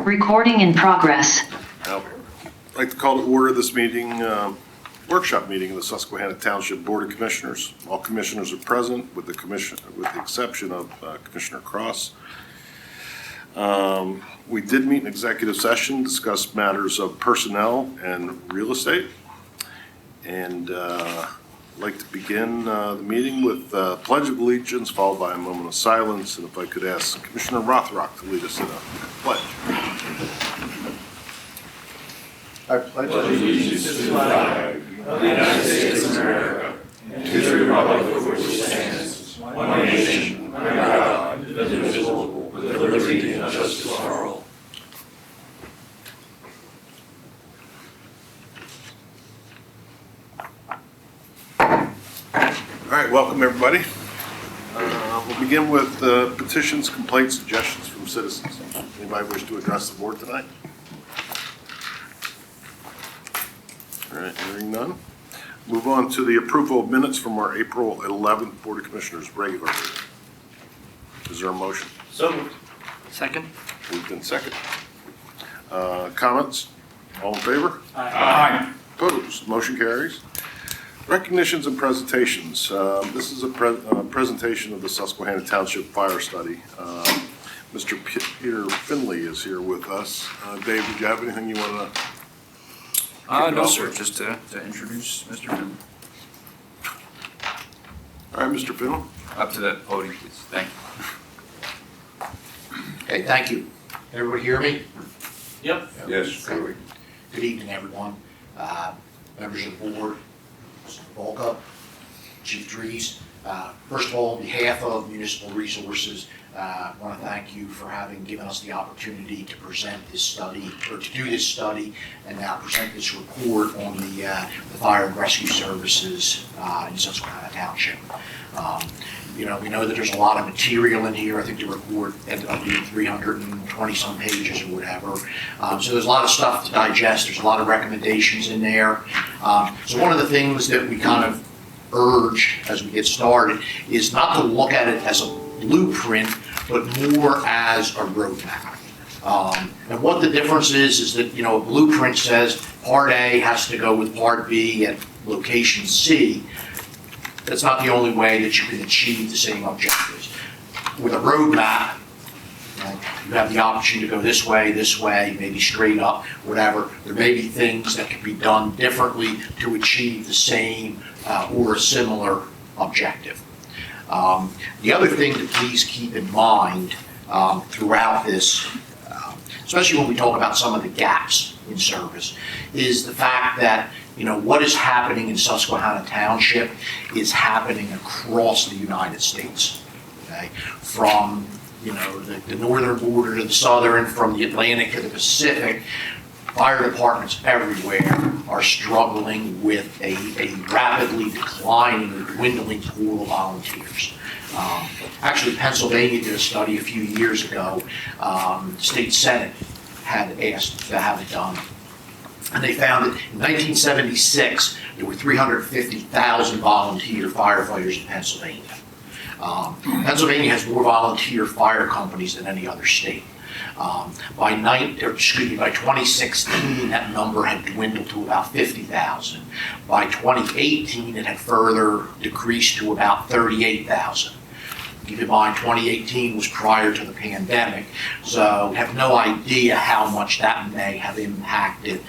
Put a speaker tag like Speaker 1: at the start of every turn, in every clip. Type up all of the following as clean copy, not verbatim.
Speaker 1: Recording in progress.
Speaker 2: I'd like to call to order this meeting, workshop meeting of the Susquehanna Township Board of Commissioners. All commissioners are present with the exception of Commissioner Cross. We did meet in executive session, discuss matters of personnel and real estate. And I'd like to begin the meeting with Pledge of Allegiance, followed by a moment of silence. And if I could ask Commissioner Rothrock to lead us in a pledge.
Speaker 3: I pledge allegiance to the flag of the United States of America and to the republic for which it stands, one nation, under God, indivisible, with liberty and justice for all.
Speaker 2: All right, welcome everybody. We'll begin with petitions, complaints, suggestions from citizens. Anybody wish to address the board tonight? All right, hearing none. Move on to the approval of minutes from our April 11th Board of Commissioners regular meeting. Is there a motion?
Speaker 3: So moved.
Speaker 4: Second?
Speaker 2: Moved in second. Comments? All in favor?
Speaker 3: Aye.
Speaker 2: Opposed? Motion carries. Recognitions and presentations. This is a presentation of the Susquehanna Township Fire Study. Mr. Peter Finley is here with us. Dave, did you have anything you want to?
Speaker 4: No, sir, just to introduce Mr. Finley.
Speaker 2: All right, Mr. Finley.
Speaker 4: Up to the podium, please. Thank you.
Speaker 5: Okay, thank you. Everybody hear me?
Speaker 3: Yep.
Speaker 4: Yes.
Speaker 5: Good evening, everyone. Members of the board, Mr. Volka, Chief Trees. First of all, on behalf of Municipal Resources, I want to thank you for having given us the opportunity to present this study, or to do this study, and now present this report on the fire and rescue services in Susquehanna Township. You know, we know that there's a lot of material in here. I think the report ended up being 320 some pages or whatever. So there's a lot of stuff to digest. There's a lot of recommendations in there. So one of the things that we kind of urge as we get started is not to look at it as a blueprint, but more as a roadmap. And what the difference is that, you know, a blueprint says part A has to go with part B at location C. That's not the only way that you can achieve the same objectives. With a roadmap, you have the option to go this way, maybe straight up, whatever. There may be things that can be done differently to achieve the same or a similar objective. The other thing to please keep in mind throughout this, especially when we talk about some of the gaps in service, is the fact that, you know, what is happening in Susquehanna Township is happening across the United States. Okay? From, you know, the northern border to the southern, from the Atlantic to the Pacific, fire departments everywhere are struggling with a rapidly declining or dwindling pool of volunteers. Actually, Pennsylvania did a study a few years ago. The state Senate had asked to have it done. And they found that in 1976, there were 350,000 volunteer firefighters in Pennsylvania. Pennsylvania has more volunteer fire companies than any other state. By 2016, that number had dwindled to about 50,000. By 2018, it had further decreased to about 38,000. Keep in mind, 2018 was prior to the pandemic, so we have no idea how much that may have impacted,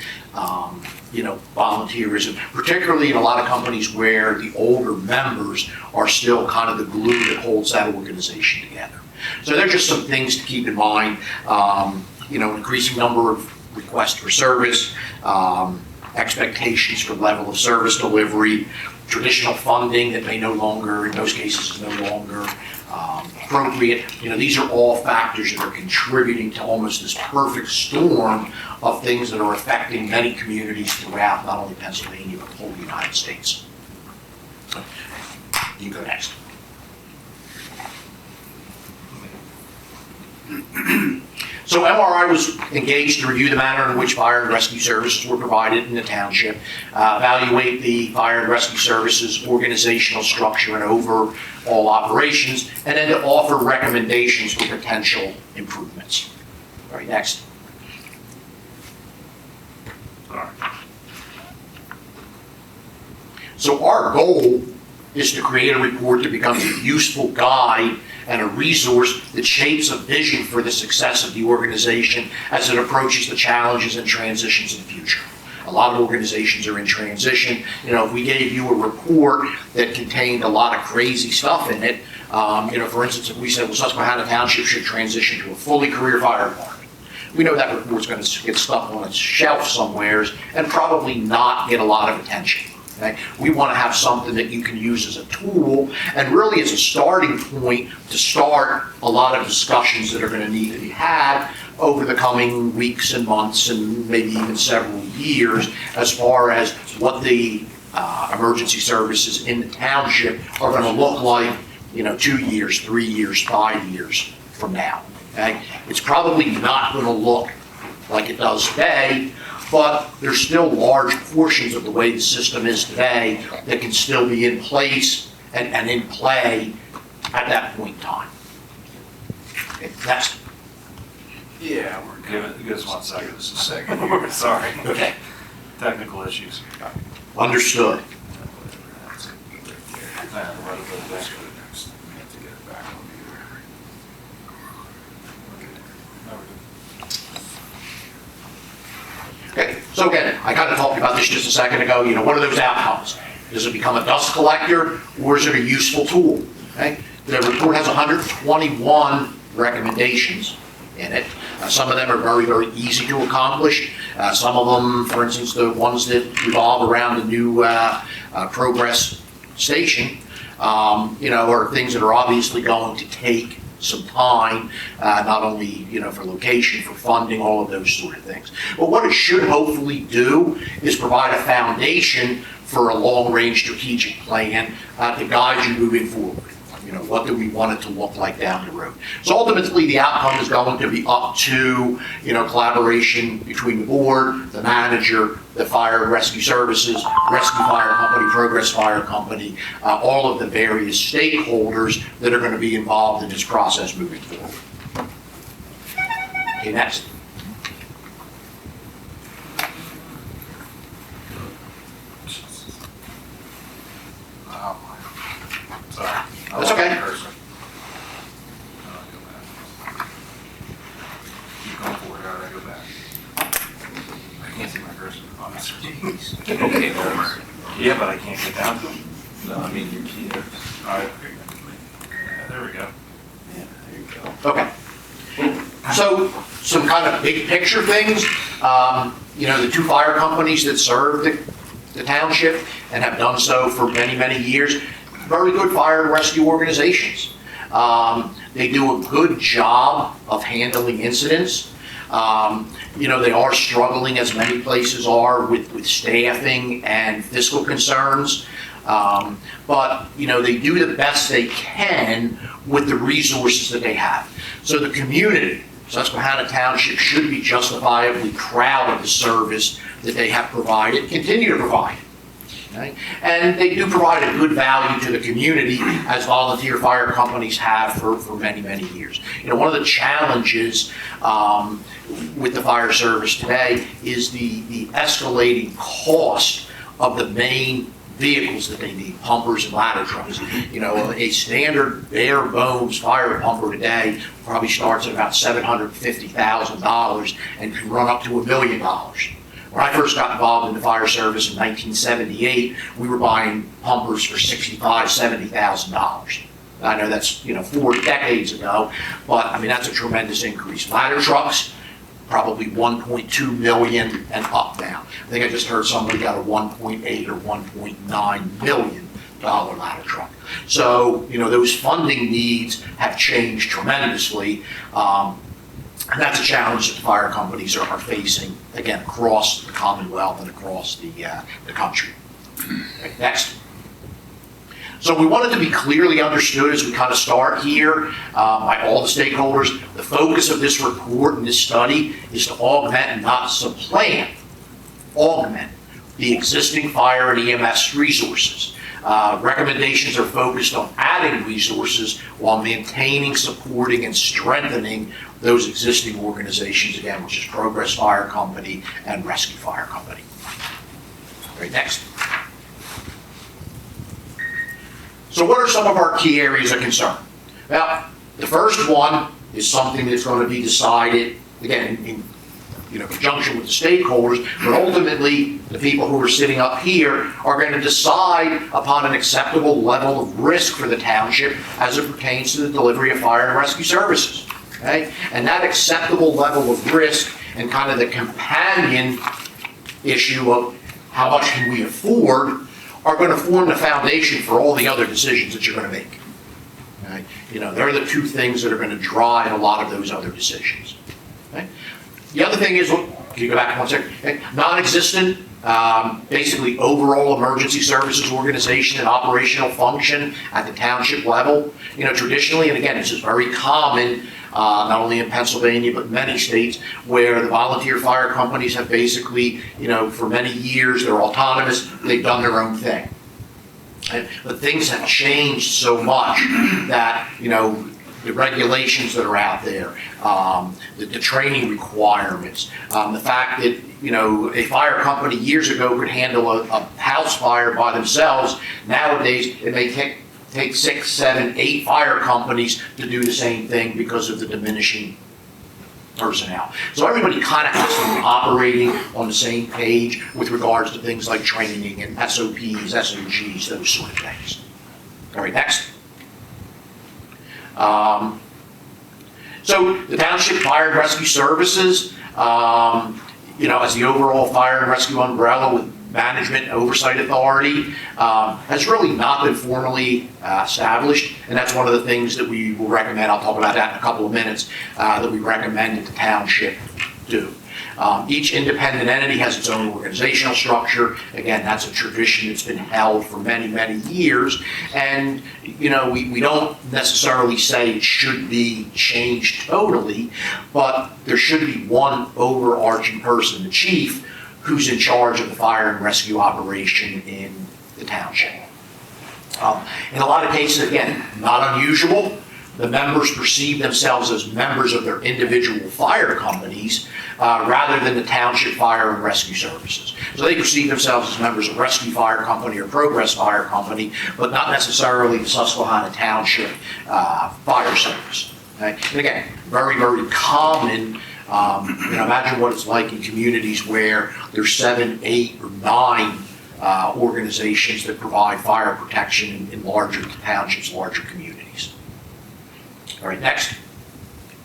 Speaker 5: you know, volunteerism, particularly in a lot of companies where the older members are still kind of the glue that holds that organization together. So there are just some things to keep in mind. You know, increasing number of requests for service, expectations for level of service delivery, traditional funding that may no longer, in most cases, is no longer appropriate. You know, these are all factors that are contributing to almost this perfect storm of things that are affecting many communities throughout not only Pennsylvania, but the whole United States. So, you go next. So MRI was engaged to review the manner in which fire and rescue services were provided in the township, evaluate the fire and rescue services organizational structure and overall operations, and then to offer recommendations for potential improvements. All right, next. So our goal is to create a report that becomes a useful guide and a resource that shapes a vision for the success of the organization as it approaches the challenges and transitions in the future. A lot of organizations are in transition. You know, if we gave you a report that contained a lot of crazy stuff in it, you know, for instance, if we said, well, Susquehanna Township should transition to a fully career fire department, we know that report's going to get stuck on its shelf somewheres and probably not get a lot of attention. Okay? We want to have something that you can use as a tool and really as a starting point to start a lot of discussions that are going to need to be had over the coming weeks and months and maybe even several years as far as what the emergency services in the township are going to look like, you know, 2 years, 3 years, 5 years from now. Okay? It's probably not going to look like it does today, but there's still large portions of the way the system is today that can still be in place and in play at that point in time. Okay, that's
Speaker 3: Yeah, we're good. Give us 1 second, just a second here, sorry.
Speaker 5: okay.
Speaker 3: Technical issues.
Speaker 5: Understood. Okay, so again, I kind of talked about this just a second ago. You know, what are those outcomes? Does it become a dust collector, or is it a useful tool? Okay, the report has 121 recommendations in it. Some of them are very, very easy to accomplish. Some of them, for instance, the ones that revolve around the new Progress station, you know, are things that are obviously going to take some time, not only, you know, for location, for funding, all of those sort of things. But what it should hopefully do is provide a foundation for a long-range strategic plan to guide you moving forward. You know, what do we want it to look like down the road? So ultimately, the outcome is going to be up to, you know, collaboration between the board, the manager, the fire and rescue services, rescue fire company, progress fire company, all of the various stakeholders that are going to be involved in this process moving forward. Okay, next.
Speaker 3: Sorry.
Speaker 5: That's okay.
Speaker 3: Keep going forward, how do I go back? I can't see my cursor. Oh, that's jeez.
Speaker 4: Okay, Homer.
Speaker 3: Yeah, but I can't get down to them.
Speaker 4: No, I mean, your key there.
Speaker 3: All right, okay. Yeah, there we go.
Speaker 4: Yeah, there you go.
Speaker 5: Okay. So some kind of big picture things. You know, the two fire companies that serve the township and have done so for many, many years, very good fire and rescue organizations. They do a good job of handling incidents. You know, they are struggling, as many places are, with staffing and fiscal concerns. But, you know, they do the best they can with the resources that they have. So the community, Susquehanna Township, should be justifiably proud of the service that they have provided, continue to provide. Okay? And they do provide a good value to the community, as volunteer fire companies have for many, many years. You know, one of the challenges with the fire service today is the escalating cost of the main vehicles that they need, pumpers and ladder trucks. You know, a standard bare bones fire pumper today probably starts at about $750,000 and can run up to $1 million. When I first got involved in the fire service in 1978, we were buying pumpers for $65,000, $70,000. I know that's, you know, 4 decades ago, but I mean, that's a tremendous increase. Ladder trucks, probably 1.2 million and up now. I think I just heard somebody got a 1.8 or 1.9 million dollar ladder truck. So, you know, those funding needs have changed tremendously. And that's a challenge that the fire companies are facing, again, across the Commonwealth and across the country. Okay, next. So we want it to be clearly understood as we kind of start here by all the stakeholders. The focus of this report and this study is to augment and not supplant, augment the existing fire and EMS resources. Recommendations are focused on adding resources while maintaining, supporting, and strengthening those existing organizations, again, which is Progress Fire Company and Rescue Fire Company. All right, next. So what are some of our key areas of concern? Well, the first one is something that's going to be decided, again, in conjunction with the stakeholders, but ultimately, the people who are sitting up here are going to decide upon an acceptable level of risk for the township as it pertains to the delivery of fire and rescue services. Okay? And that acceptable level of risk and kind of the companion issue of how much can we afford are going to form the foundation for all the other decisions that you're going to make. Okay? They're the two things that are going to drive a lot of those other decisions. Okay? The other thing is, can you go back 1 second? Okay. Non-existent, basically overall emergency services organization and operational function at the township level. Traditionally, and again, this is very common, not only in Pennsylvania, but many states, where the volunteer fire companies have basically, for many years, they're autonomous, they've done their own thing. But things have changed so much that, the regulations that are out there, the training requirements, the fact that, a fire company years ago could handle a house fire by themselves. Nowadays, it may take 6, 7, 8 fire companies to do the same thing because of the diminishing personnel. So everybody kind of has to be operating on the same page with regards to things like training and SOPs, SOGs, those sort of things. All right, next. So the Township Fire and Rescue Services, as the overall fire and rescue umbrella with management and oversight authority, has really not been formally established, and that's one of the things that we will recommend. I'll talk about that in a couple of minutes, that we recommend that the township do. Each independent entity has its own organizational structure. Again, that's a tradition that's been held for many, many years. And, we don't necessarily say it should be changed totally, but there should be one overarching person, the chief, who's in charge of the fire and rescue operation in the township. In a lot of cases, again, not unusual. The members perceive themselves as members of their individual fire companies rather than the Township Fire and Rescue Services. So they perceive themselves as members of Rescue Fire Company or Progress Fire Company, but not necessarily the Susquehanna Township Fire Service. Okay? And again, very, very common. Imagine what it's like in communities where there's 7, 8, or 9 organizations that provide fire protection in larger townships, larger communities. All right, next.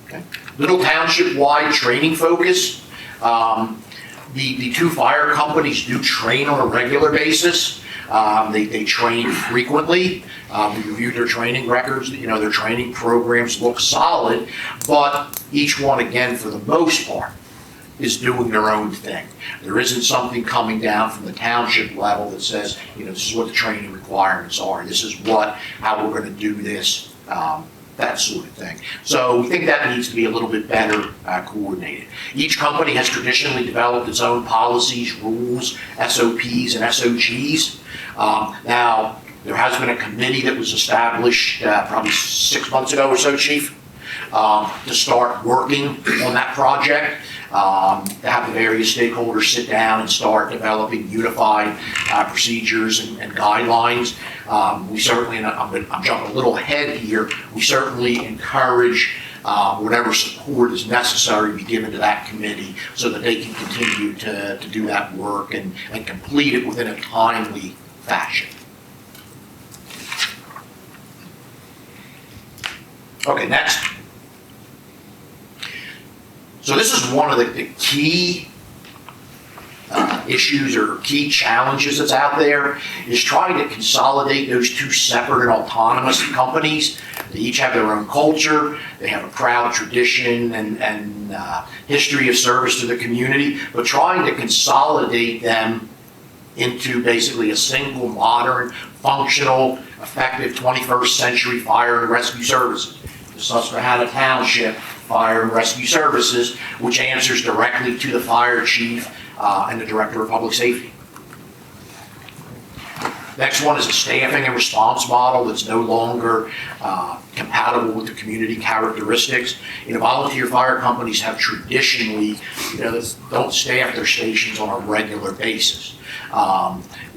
Speaker 5: Okay. Little township-wide training focus. The 2 fire companies do train on a regular basis. They train frequently. We reviewed their training records. Their training programs look solid, but each one, again, for the most part, is doing their own thing. There isn't something coming down from the township level that says, this is what the training requirements are. This is how we're going to do this. That sort of thing. So we think that needs to be a little bit better coordinated. Each company has traditionally developed its own policies, rules, SOPs, and SOGs. Now, there has been a committee that was established probably 6 months ago or so, Chief, to start working on that project, to have the various stakeholders sit down and start developing unified procedures and guidelines. We certainly, and I'm jumping a little ahead here, we certainly encourage whatever support is necessary to be given to that committee so that they can continue to do that work and complete it within a timely fashion. Okay, next. So this is one of the key issues or key challenges that's out there, is trying to consolidate those 2 separate and autonomous companies. They each have their own culture, they have a proud tradition and history of service to the community, but trying to consolidate them into basically a single, modern, functional, effective 21st century fire and rescue services. The Susquehanna Township Fire and Rescue Services, which answers directly to the fire chief and the director of public safety. Next one is a staffing and response model that's no longer compatible with the community characteristics. Volunteer fire companies have traditionally, don't staff their stations on a regular basis.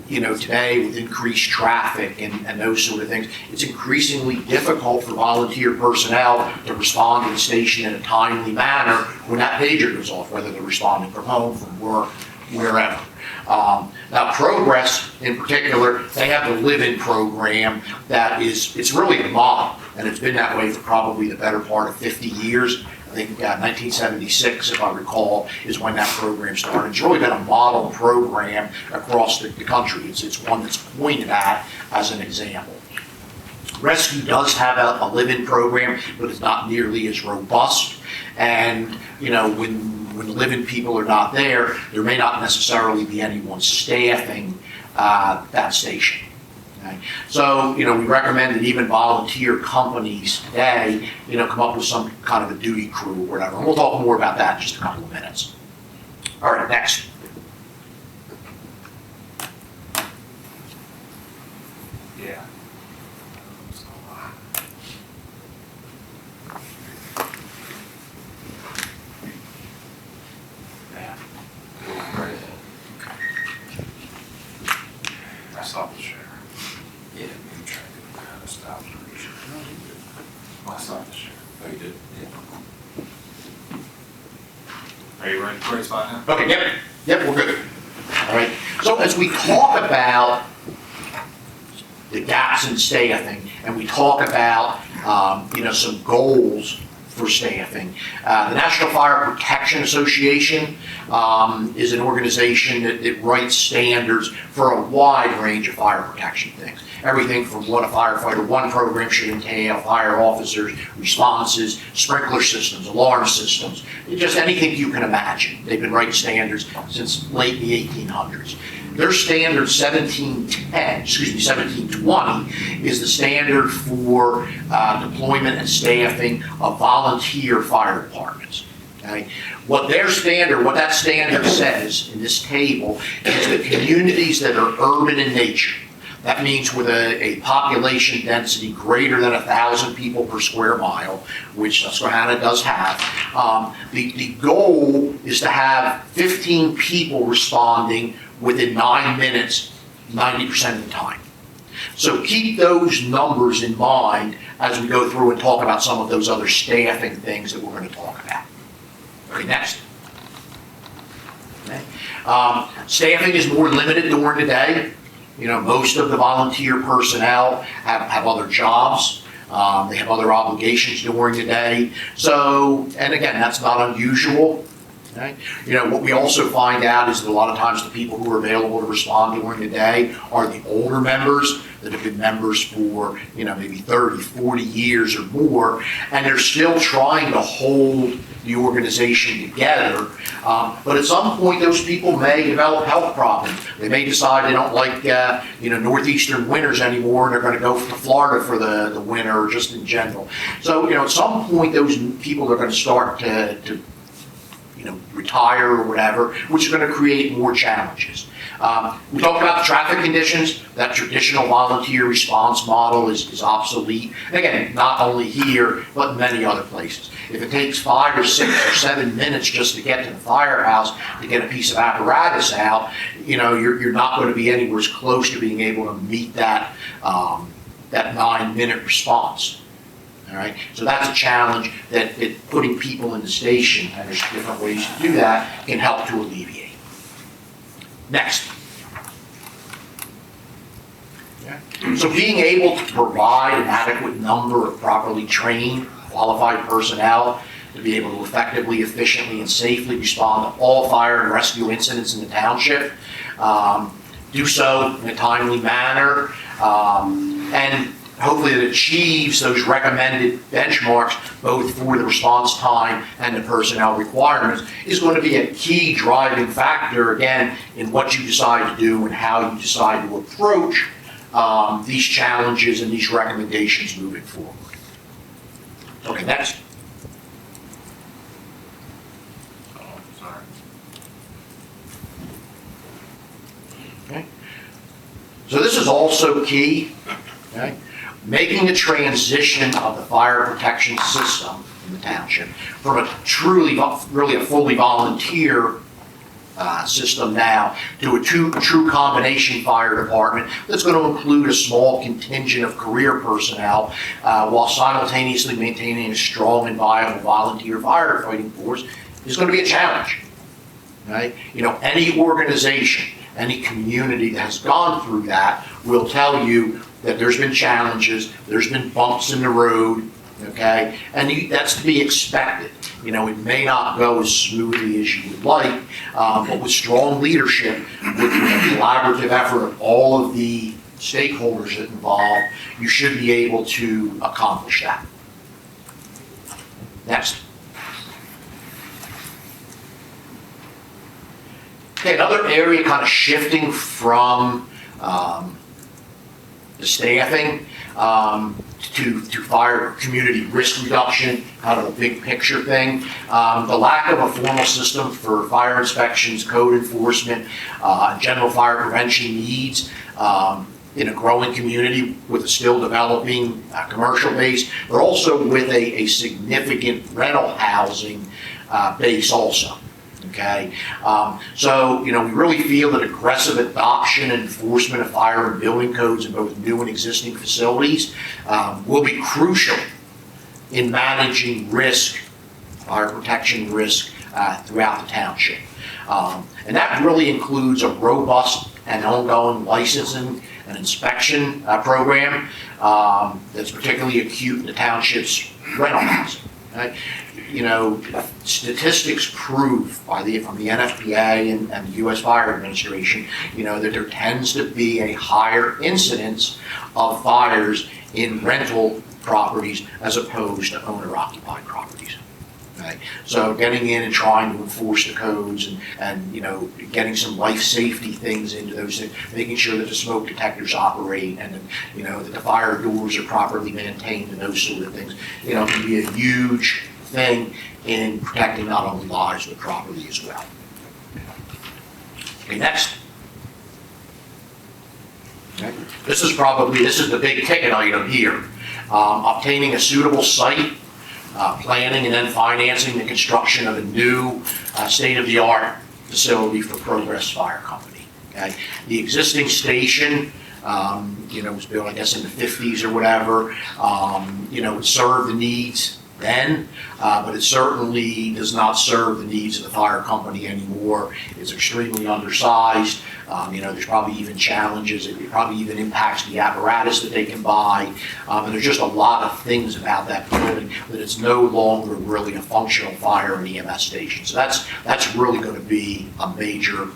Speaker 5: today with increased traffic and those sort of things, it's increasingly difficult for volunteer personnel to respond to the station in a timely manner when that pager goes off, whether they're responding from home, from work, wherever. Now Progress in particular, they have the live-in program that it's really a model, and it's been that way for probably the better part of 50 years. I think 1976, if I recall, is when that program started. It's really been a model program across the country. It's one that's pointed at as an example. Rescue does have a live-in program, but it's not nearly as robust. And, when live-in people are not there, there may not necessarily be anyone staffing that station. Okay? So, we recommend that even volunteer companies today, come up with some kind of a duty crew or whatever. And we'll talk more about that in just a couple of minutes. All right, next.
Speaker 3: Yeah. I stopped the share.
Speaker 4: Yeah, we tried to kind of stop the reach.
Speaker 3: I stopped the share.
Speaker 4: Oh, you did? Yeah.
Speaker 3: Are you ready for it spot now?
Speaker 5: Okay, yep, we're good. All right, so as we talk about the gaps in staffing, and we talk about, some goals for staffing, the National Fire Protection Association is an organization that writes standards for a wide range of fire protection things. Everything from what a firefighter one program should entail, fire officers, responses, sprinkler systems, alarm systems, just anything you can imagine. They've been writing standards since late the 1800s. Their standard 1720 is the standard for deployment and staffing of volunteer fire departments. Okay? What that standard says in this table is that communities that are urban in nature, that means with a population density greater than 1,000 people per square mile, which Susquehanna does have, the goal is to have 15 people responding within 9 minutes, 90% of the time. So keep those numbers in mind as we go through and talk about some of those other staffing things that we're going to talk about. Okay, next. Okay. Staffing is more limited during the day. Most of the volunteer personnel have other jobs. They have other obligations during the day. So, and again, that's not unusual. Okay? What we also find out is that a lot of times the people who are available to respond during the day are the older members that have been members for, maybe 30, 40 years or more, and they're still trying to hold the organization together. But at some point, those people may develop health problems. They may decide they don't like, northeastern winters anymore, and they're going to go to Florida for the winter, or just in general. So, at some point, those people are going to start to retire or whatever, which is going to create more challenges. We talked about the traffic conditions. That traditional volunteer response model is obsolete. And again, not only here, but in many other places. If it takes 5 or 6 or 7 minutes just to get to the firehouse to get a piece of apparatus out, you're not going to be anywhere close to being able to meet that 9-minute response. All right, so that's a challenge that putting people in the station, and there's different ways to do that, can help to alleviate. Next. Okay. So being able to provide an adequate number of properly trained, qualified personnel to be able to effectively, efficiently, and safely respond to all fire and rescue incidents in the township, do so in a timely manner, and hopefully it achieves those recommended benchmarks both for the response time and the personnel requirements is going to be a key driving factor, again, in what you decide to do and how you decide to approach these challenges and these recommendations moving forward. Okay, next.
Speaker 3: Oh, sorry.
Speaker 5: Okay. So this is also key. Okay. Making the transition of the fire protection system in the township from a really a fully volunteer system now to a true combination fire department that's going to include a small contingent of career personnel while simultaneously maintaining a strong and viable volunteer firefighting force is going to be a challenge. Right? You know, any organization, any community that has gone through that will tell you that there's been challenges, there's been bumps in the road, okay? And that's to be expected. You know, it may not go as smoothly as you would like, but with strong leadership, with the collaborative effort of all of the stakeholders involved, you should be able to accomplish that. Next. Okay, another area kind of shifting from the staffing to fire community risk reduction, kind of a big picture thing. The lack of a formal system for fire inspections, code enforcement, general fire prevention needs in a growing community with a still developing commercial base, but also with a significant rental housing base also. Okay, so you know, we really feel that aggressive adoption and enforcement of fire and building codes in both new and existing facilities will be crucial in managing risk, fire protection risk throughout the township. And that really includes a robust and ongoing licensing and inspection program that's particularly acute in the township's rental housing. Right? You know, statistics prove from the NFPA and the U.S. Fire Administration, you know, that there tends to be a higher incidence of fires in rental properties as opposed to owner-occupied properties. Okay? So getting in and trying to enforce the codes and you know, getting some life safety things into those things, making sure that the smoke detectors operate and you know, that the fire doors are properly maintained and those sort of things, you know, can be a huge thing in protecting not only lives but property as well. Okay, next. Okay. This is the big ticket item here. Obtaining a suitable site, planning and then financing the construction of a new state-of-the-art facility for Progress Fire Company. Okay. The existing station you know, was built, I guess, in the 50s or whatever. You know, it served the needs then, but it certainly does not serve the needs of the fire company anymore. It's extremely undersized. You know, there's probably even challenges. It probably even impacts the apparatus that they can buy. And there's just a lot of things about that building that it's no longer really a functional fire and EMS station. So that's really going to be a major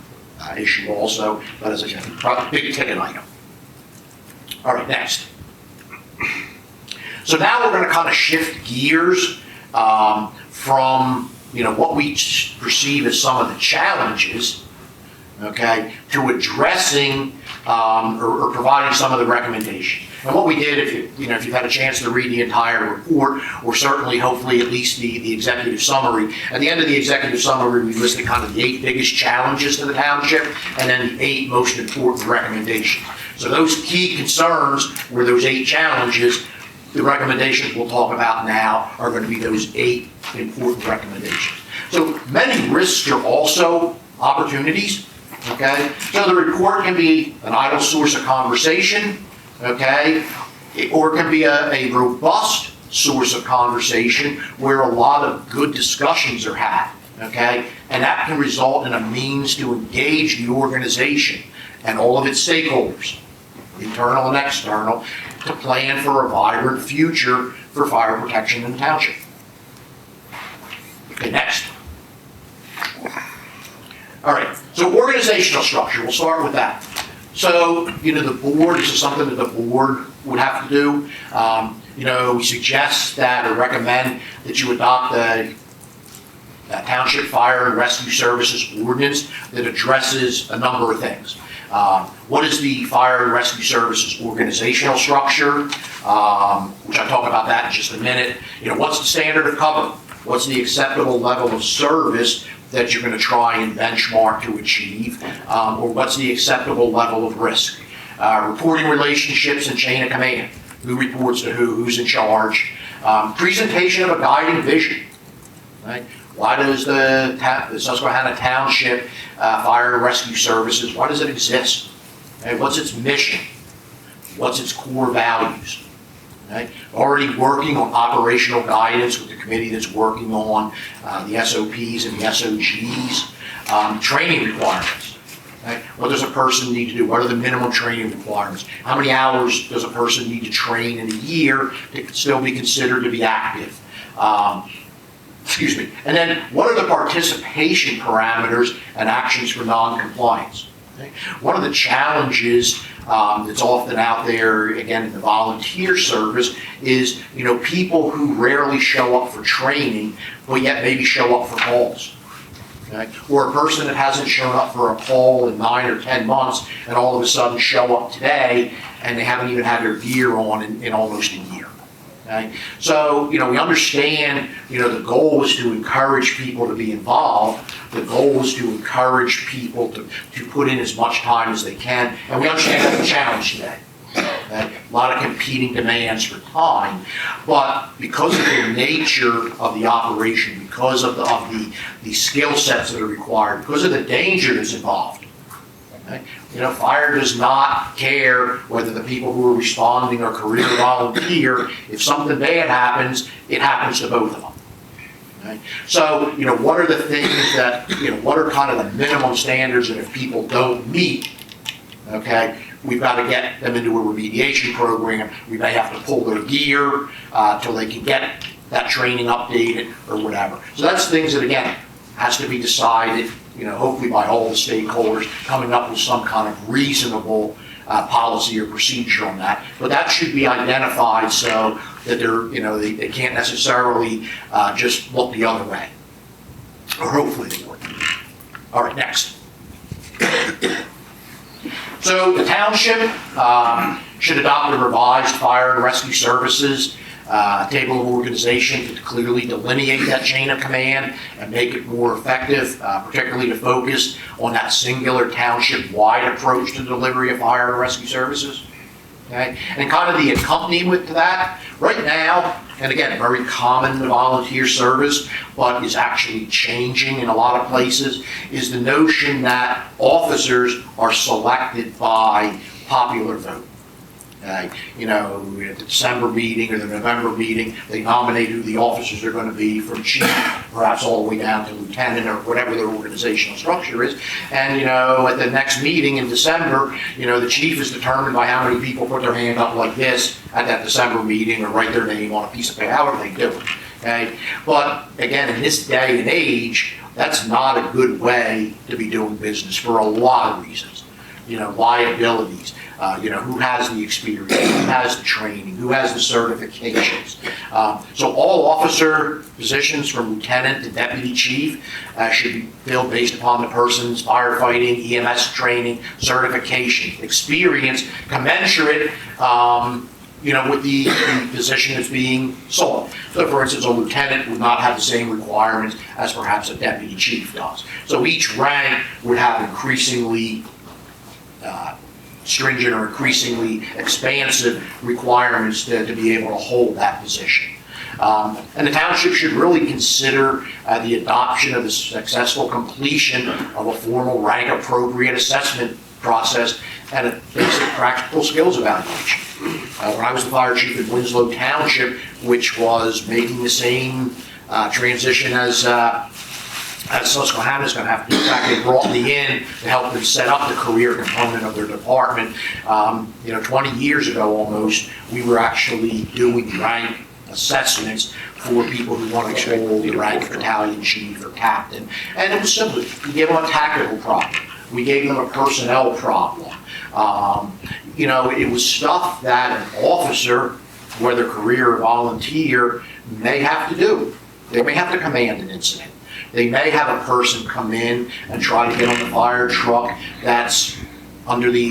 Speaker 5: issue also. But as I said, big ticket item. All right, next. So now we're going to kind of shift gears from, you know, what we perceive as some of the challenges, okay, to addressing or providing some of the recommendations. And what we did, if you've had a chance to read the entire report, or certainly, hopefully, at least the executive summary. At the end of the executive summary, we listed kind of the 8 biggest challenges to the township, and then the 8 most important recommendations. So those key concerns were those 8 challenges. The recommendations we'll talk about now are going to be those 8 important recommendations. So many risks are also opportunities, okay? So the report can be an idle source of conversation, okay? Or it can be a robust source of conversation where a lot of good discussions are had, okay? And that can result in a means to engage the organization and all of its stakeholders, internal and external, to plan for a vibrant future for fire protection in the township. Okay, next. All right, so organizational structure, we'll start with that. So, you know, the board, this is something that the board would have to do. You know, we suggest that or recommend that you adopt a Township Fire and Rescue Services ordinance that addresses a number of things. What is the Fire and Rescue Services organizational structure, which I'll talk about that in just a minute. You know, what's the standard of cover? What's the acceptable level of service that you're going to try and benchmark to achieve? Or what's the acceptable level of risk? Reporting relationships and chain of command. Who reports to who, who's in charge? Presentation of a guiding vision. Right? Why does the Susquehanna Township Fire and Rescue Services, why does it exist? Okay, what's its mission? What's its core values? Okay? Already working on operational guidance with the committee that's working on the SOPs and the SOGs, training requirements. Okay? What does a person need to do? What are the minimum training requirements? How many hours does a person need to train in a year to still be considered to be active? And then what are the participation parameters and actions for non-compliance? Okay? One of the challenges that's often out there, again, in the volunteer service is, people who rarely show up for training, but yet maybe show up for calls. Okay? Or a person that hasn't shown up for a call in 9 or 10 months and all of a sudden show up today and they haven't even had their gear on in almost a year. Okay? So, we understand, the goal is to encourage people to be involved. The goal is to encourage people to put in as much time as they can. And we understand that's a challenge today. Okay? A lot of competing demands for time. But because of the nature of the operation, because of the skill sets that are required, because of the danger that's involved, okay? Fire does not care whether the people who are responding are career or volunteer. If something bad happens, it happens to both of them. Okay? So, what are the things that, what are kind of the minimum standards that if people don't meet, okay, we've got to get them into a remediation program. We may have to pull their gear till they can get that training updated or whatever. So that's things that, again, has to be decided, hopefully by all the stakeholders, coming up with some kind of reasonable policy or procedure on that. But that should be identified so that they can't necessarily just look the other way. Or hopefully they would. All right, next. So the township should adopt a revised fire and rescue services table of organization to clearly delineate that chain of command and make it more effective, particularly to focus on that singular township-wide approach to delivery of fire and rescue services. Okay? And kind of the accompaniment to that, right now, and again, very common in the volunteer service, but is actually changing in a lot of places, is the notion that officers are selected by popular vote. At the December meeting or the November meeting, they nominate who the officers are going to be, from chief, perhaps all the way down to lieutenant or whatever their organizational structure is. And, at the next meeting in December, the chief is determined by how many people put their hand up like this at that December meeting or write their name on a piece of paper, however they do it. Okay? But again, in this day and age, that's not a good way to be doing business for a lot of reasons. Liabilities. Who has the experience, who has the training, who has the certifications. So all officer positions from lieutenant to deputy chief should be filled based upon the person's firefighting, EMS training, certification, experience, commensurate with the position that's being sought. So for instance, a lieutenant would not have the same requirements as perhaps a deputy chief does. So each rank would have increasingly stringent or increasingly expansive requirements to be able to hold that position. And the township should really consider the adoption of the successful completion of a formal rank-appropriate assessment process and a basic practical skills evaluation. When I was the fire chief in Winslow Township, which was making the same transition as Susquehanna is going to have to do. In fact, they brought me in to help them set up the career component of their department. 20 years ago almost, we were actually doing rank assessments for people who wanted to hold the rank of battalion chief or captain. And it was simple. We gave them a tactical problem. We gave them a personnel problem. It was stuff that an officer, whether career or volunteer, may have to do. They may have to command an incident. They may have a person come in and try to get on the fire truck that's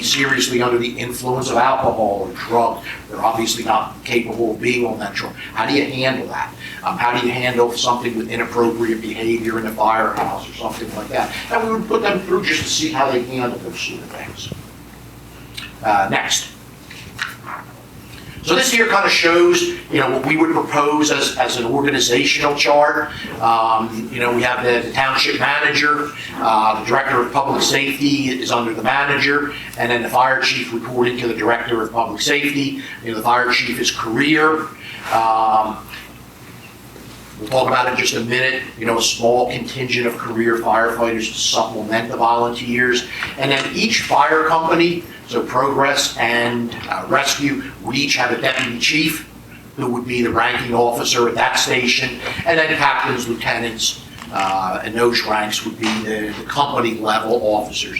Speaker 5: seriously under the influence of alcohol or drugs. They're obviously not capable of being on that truck. How do you handle that? How do you handle something with inappropriate behavior in the firehouse or something like that? And we would put them through just to see how they handle those sort of things. Next. So this here kind of shows, what we would propose as an organizational chart. We have the township manager, the director of public safety is under the manager, and then the fire chief reporting to the director of public safety. The fire chief is career. We'll talk about it in just a minute. A small contingent of career firefighters to supplement the volunteers. And then each fire company, so Progress and Rescue, would each have a deputy chief, who would be the ranking officer at that station, and then captains, lieutenants, and those ranks would be the company level officers,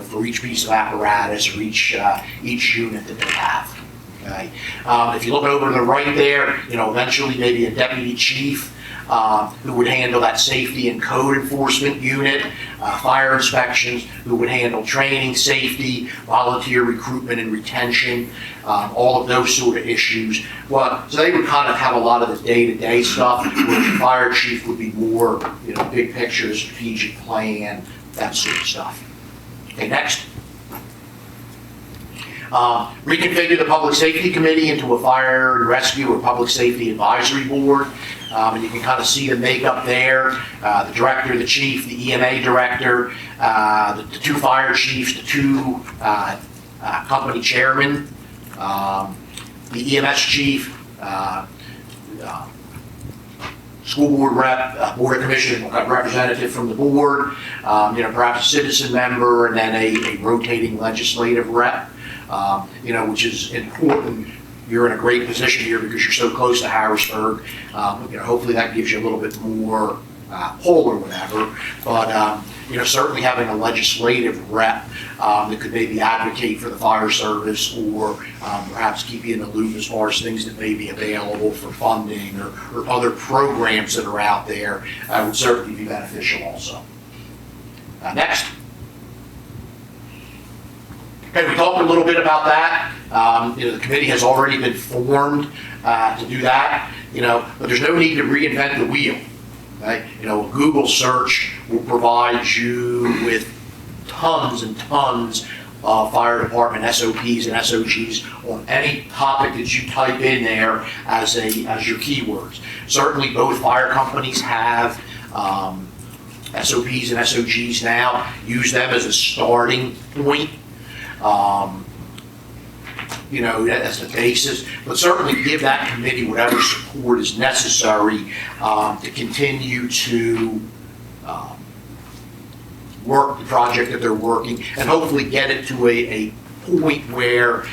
Speaker 5: for each piece of apparatus or each unit that they have. Okay. If you look over to the right there, eventually maybe a deputy chief who would handle that safety and code enforcement unit, fire inspections, who would handle training, safety, volunteer recruitment and retention, all of those sort of issues. So they would kind of have a lot of the day-to-day stuff, where the fire chief would be more, big picture, strategic plan, that sort of stuff. Okay, next. Reconfigure the Public Safety Committee into a Fire and Rescue or Public Safety Advisory Board. And you can kind of see the makeup there. The director, the chief, the EMA director, the two fire chiefs, the two company chairmen, the EMS chief, school board rep, board of commission representative from the board, perhaps a citizen member, and then a rotating legislative rep. Which is important. You're in a great position here because you're so close to Harrisburg. Hopefully that gives you a little bit more pull or whatever. But certainly having a legislative rep that could maybe advocate for the fire service, or perhaps keep you in the loop as far as things that may be available for funding or other programs that are out there would certainly be beneficial also. Next. Okay, we talked a little bit about that. The committee has already been formed to do that. But there's no need to reinvent the wheel. Okay? A Google search will provide you with tons and tons of fire department SOPs and SOGs on any topic that you type in there as your keywords. Certainly, both fire companies have SOPs and SOGs now. Use them as a starting point. As the basis, but certainly give that committee whatever support is necessary to continue to work the project that they're working, and hopefully get it to a point where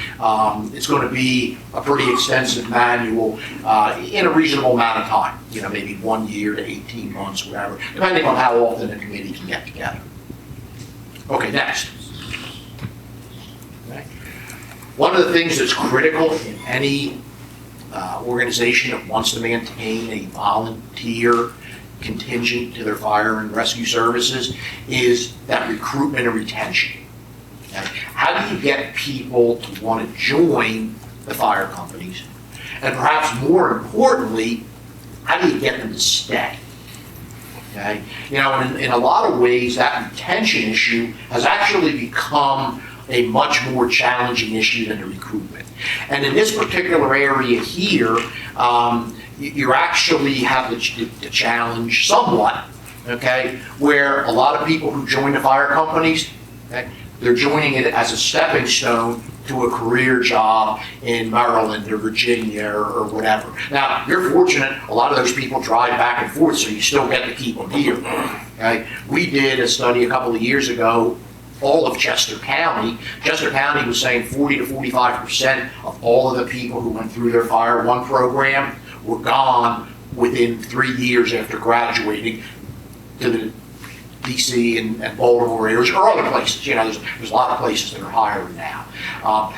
Speaker 5: it's going to be a pretty extensive manual in a reasonable amount of time, maybe 1 year to 18 months, whatever, depending on how often the committee can get together. Okay, next. One of the things that's critical in any organization that wants to maintain a volunteer contingent to their fire and rescue services is that recruitment and retention. Okay? How do you get people to want to join the fire companies? And perhaps more importantly, how do you get them to stay? Okay? In a lot of ways, that retention issue has actually become a much more challenging issue than the recruitment. And in this particular area here, you actually have the challenge somewhat, okay, where a lot of people who join the fire companies, okay, they're joining it as a stepping stone to a career job in Maryland or Virginia or whatever. Now, you're fortunate, a lot of those people drive back and forth, so you still get to keep them here. Okay? We did a study a couple of years ago, all of Chester County. Chester County was saying 40 to 45% of all of the people who went through their Fire One program were gone within 3 years after graduating to the DC and Baltimore areas or other places. There's a lot of places that are hiring now.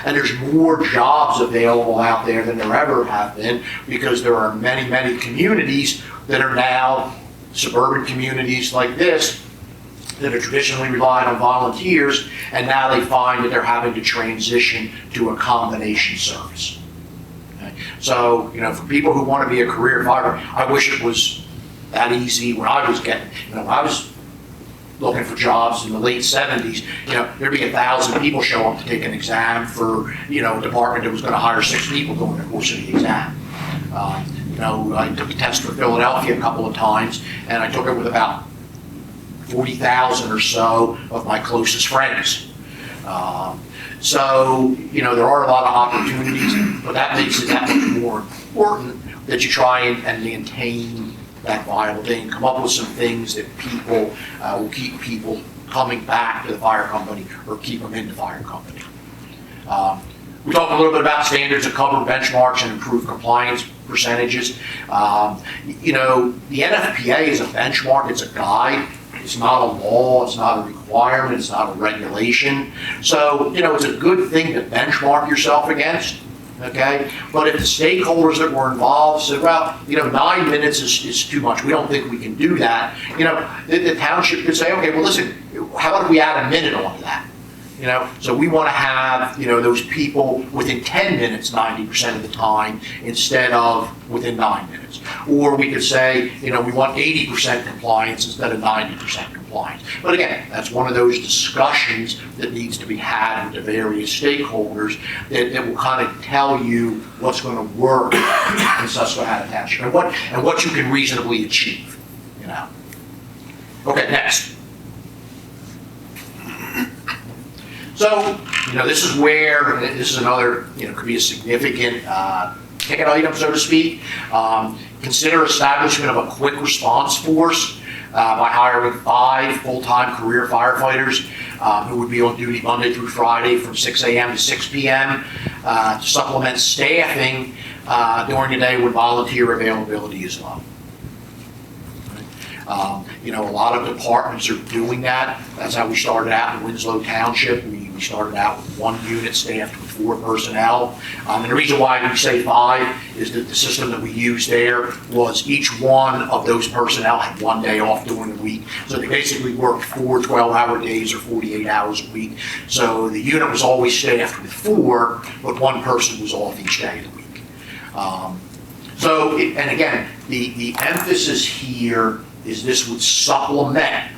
Speaker 5: And there's more jobs available out there than there ever have been, because there are many, many communities that are now suburban communities like this that have traditionally relied on volunteers, and now they find that they're having to transition to a combination service. Okay? So, for people who want to be a career firefighter, I wish it was that easy when I was getting, when I was looking for jobs in the late 70s, there'd be 1,000 people show up to take an exam for, a department that was going to hire 6 people during the course of the exam. I took a test for Philadelphia a couple of times, and I took it with about 40,000 or so of my closest friends. So, there are a lot of opportunities, but that makes it that much more important that you try and maintain that viable thing, come up with some things that people will keep people coming back to the fire company or keep them in the fire company. We talked a little bit about standards that cover benchmarks and improve compliance percentages. The NFPA is a benchmark, it's a guide. It's not a law, it's not a requirement, it's not a regulation. So, it's a good thing to benchmark yourself against, okay? But if the stakeholders that were involved said, well, 9 minutes is too much, we don't think we can do that, the township could say, okay, well, listen, how about if we add a minute onto that? So we want to have, those people within 10 minutes 90% of the time instead of within 9 minutes. Or we could say, we want 80% compliance instead of 90% compliance. But again, that's one of those discussions that needs to be had with the various stakeholders that will kind of tell you what's going to work in Susquehanna Township and what you can reasonably achieve. Okay, next. So, this is where, this is another, could be a significant ticket item, so to speak. Consider establishment of a quick response force by hiring 5 full-time career firefighters who would be on duty Monday through Friday from 6 a.m. to 6 p.m. To supplement staffing during the day when volunteer availability is low. A lot of departments are doing that. That's how we started out in Winslow Township. We started out with 1 unit staffed with 4 personnel. And the reason why we say 5 is that the system that we used there was each one of those personnel had 1 day off during the week. So they basically worked 4 12-hour days or 48 hours a week. So the unit was always staffed with 4, but 1 person was off each day of the week. And again, the emphasis here is this would supplement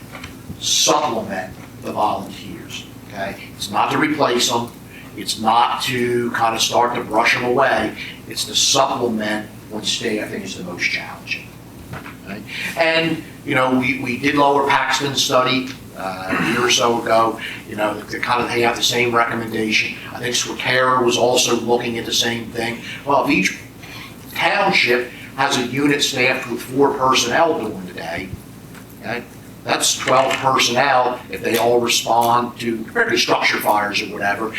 Speaker 5: the volunteers, okay? It's not to replace them. It's not to kind of start to brush them away. It's to supplement when staffing is the most challenging, okay? And, we did Lower Paxton's study a year or so ago, to kind of have the same recommendation. I think Susquehanna was also looking at the same thing. Well, if each township has a unit staffed with 4 personnel during the day, okay? That's 12 personnel if they all respond to particularly structure fires or whatever.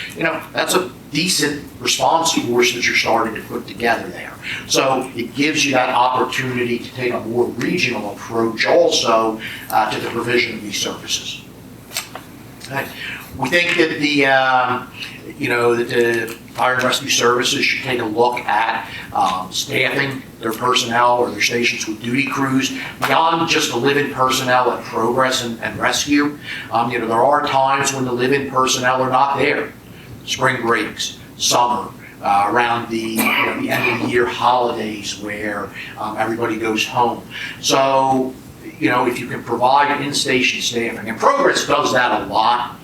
Speaker 5: That's a decent response force that you're starting to put together there. So it gives you that opportunity to take a more regional approach also to the provision of these services. Okay. We think that the fire and rescue services should take a look at staffing their personnel or their stations with duty crews beyond just the live-in personnel at progress and rescue. There are times when the live-in personnel are not there. Spring breaks, summer, around the end of the year holidays where everybody goes home. So, if you can provide in-station staffing, and Progress does that a lot.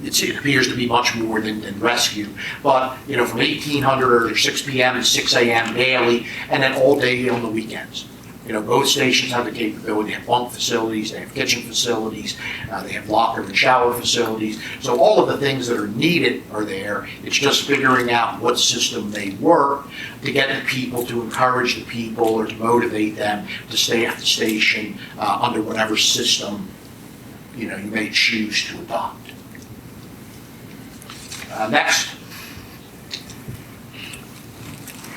Speaker 5: It appears to be much more than rescue, but from 1800 or 6 p.m. to 6 a.m. daily, and then all day on the weekends. Both stations have the capability. They have bunk facilities, they have kitchen facilities, they have locker and shower facilities. So all of the things that are needed are there. It's just figuring out what system they work to get the people, to encourage the people, or to motivate them to stay at the station under whatever system you may choose to adopt. Next.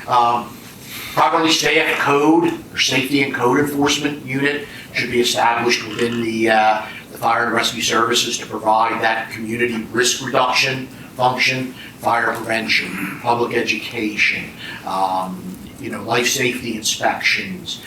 Speaker 5: Properly staffed code or safety and code enforcement unit should be established within the fire and rescue services to provide that community risk reduction function, fire prevention, public education, life safety inspections,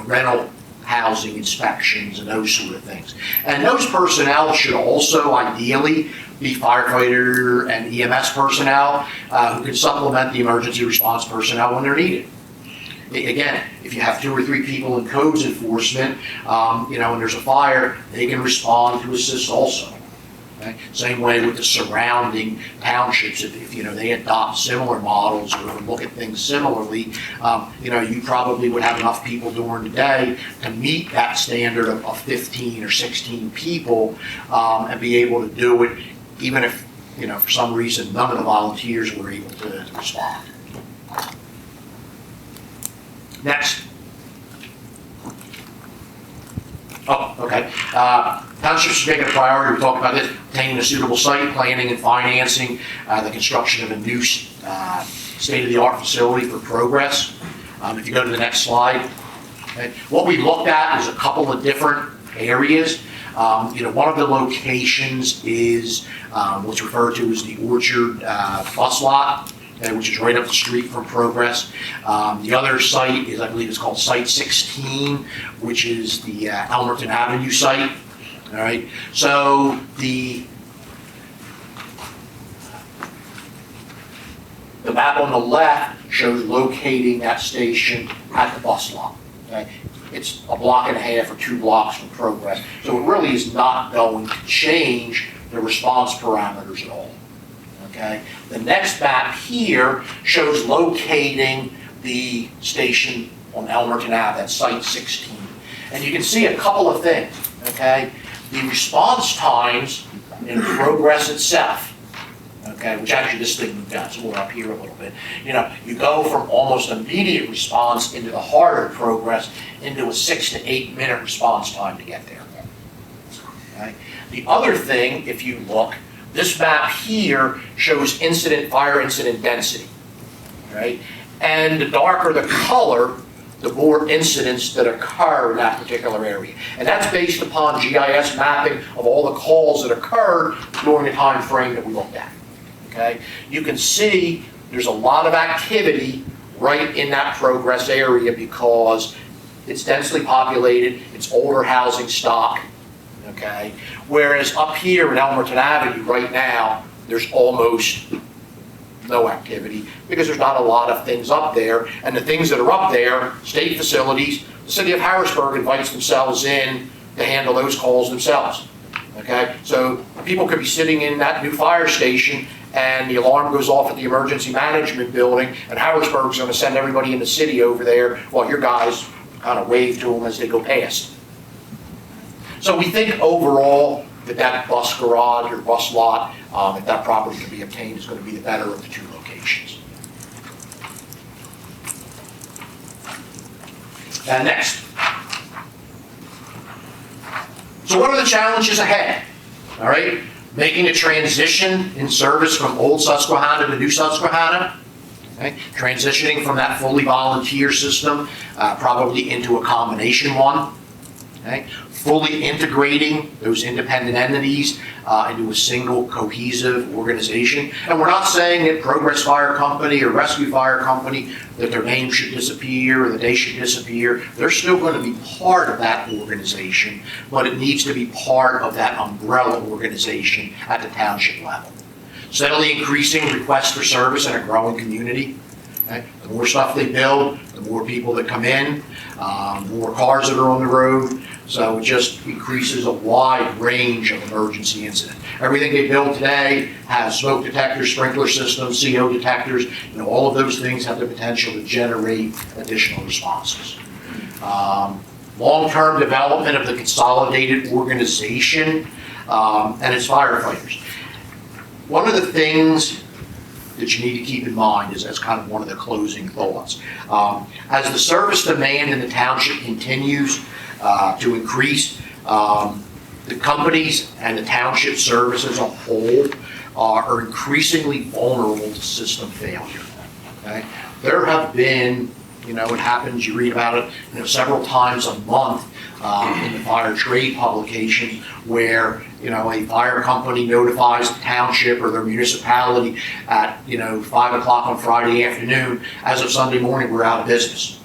Speaker 5: rental housing inspections and those sort of things. And those personnel should also ideally be firefighter and EMS personnel who can supplement the emergency response personnel when they're needed. again, if you have 2 or 3 people in codes enforcement, and there's a fire, they can respond to assist also. Okay? Same way with the surrounding townships, if they adopt similar models or look at things similarly, you probably would have enough people during the day to meet that standard of 15 or 16 people and be able to do it, even if, for some reason, none of the volunteers were able to respond. Next. Oh, okay. Townships should make it a priority, we talked about this, obtaining a suitable site, planning and financing the construction of a new state-of-the-art facility for progress. If you go to the next slide. Okay. What we looked at is a couple of different areas. One of the locations is what's referred to as the Orchard bus lot, which is right up the street from Progress. The other site is, I believe it's called Site 16, which is the Elmerton Avenue site. All right, so the map on the left shows locating that station at the bus lot. Okay? It's a block and a half or 2 blocks from Progress. So it really is not going to change the response parameters at all. Okay? The next map here shows locating the station on Elmerton Ave, that's Site 16. And you can see a couple of things. Okay? The response times in Progress itself, okay, which actually this thing we've got, so we're up here a little bit. You go from almost immediate response into the heart of Progress into a 6 to 8 minute response time to get there. Okay. The other thing, if you look, this map here shows fire incident density, right? And the darker the color, the more incidents that occur in that particular area. And that's based upon GIS mapping of all the calls that occurred during the time frame that we looked at. Okay? You can see there's a lot of activity right in that Progress area because it's densely populated, it's older housing stock, okay? Whereas up here at Elmerton Avenue right now, there's almost no activity because there's not a lot of things up there, and the things that are up there, state facilities, the city of Harrisburg invites themselves in to handle those calls themselves, okay? So people could be sitting in that new fire station and the alarm goes off at the emergency management building, and Harrisburg's gonna send everybody in the city over there while your guys kind of wave to them as they go past. So we think overall that bus garage or bus lot, if that property can be obtained, is going to be the better of the 2 locations. And next. So what are the challenges ahead? All right, making a transition in service from old Susquehanna to new Susquehanna. Okay. Transitioning from that fully volunteer system probably into a combination one. Okay. Fully integrating those independent entities into a single cohesive organization. And we're not saying that Progress Fire Company or Rescue Fire Company, that their name should disappear or that they should disappear. They're still going to be part of that organization, but it needs to be part of that umbrella organization at the township level. Steadily increasing requests for service in a growing community. Okay? The more stuff they build, the more people that come in, more cars that are on the road. So it just increases a wide range of emergency incidents. Everything they build today has smoke detectors, sprinkler systems, CO detectors. All of those things have the potential to generate additional responses. Long-term development of the consolidated organization and its firefighters. One of the things that you need to keep in mind is, as kind of one of the closing thoughts. As the service demand in the township continues to increase, the companies and the township service as a whole are increasingly vulnerable to system failure. Okay? There have been, it happens, you read about it, several times a month in the fire trade publication where, a fire company notifies the township or their municipality at, 5 o'clock on Friday afternoon, as of Sunday morning, we're out of business.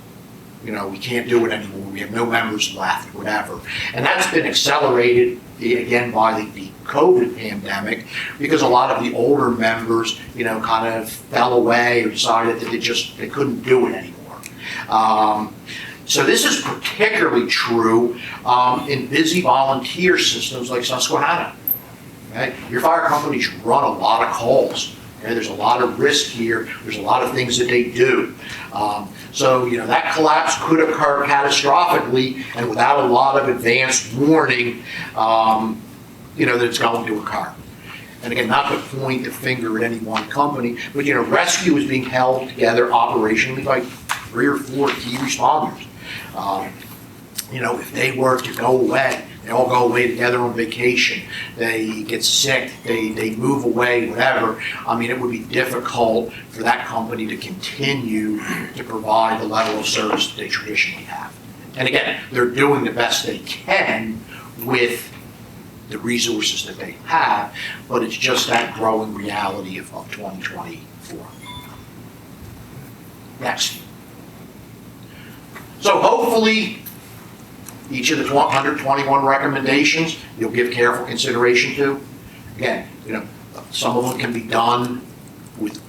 Speaker 5: We can't do it anymore. We have no members left, whatever. And that's been accelerated, again, by the COVID pandemic, because a lot of the older members, kind of fell away or decided that they couldn't do it anymore. So this is particularly true in busy volunteer systems like Susquehanna. Okay? Your fire companies run a lot of calls. Okay? There's a lot of risk here. There's a lot of things that they do. So, that collapse could occur catastrophically and without a lot of advanced warning, that it's going to occur. And again, not to point the finger at any one company, but, rescue is being held together operationally by 3 or 4 key responders. If they were to go away, they all go away together on vacation, they get sick, they move away, whatever, it would be difficult for that company to continue to provide the level of service that they traditionally have. And again, they're doing the best they can with the resources that they have, but it's just that growing reality of 2024. Next. So hopefully, each of the 121 recommendations you'll give careful consideration to. Again, some of them can be done with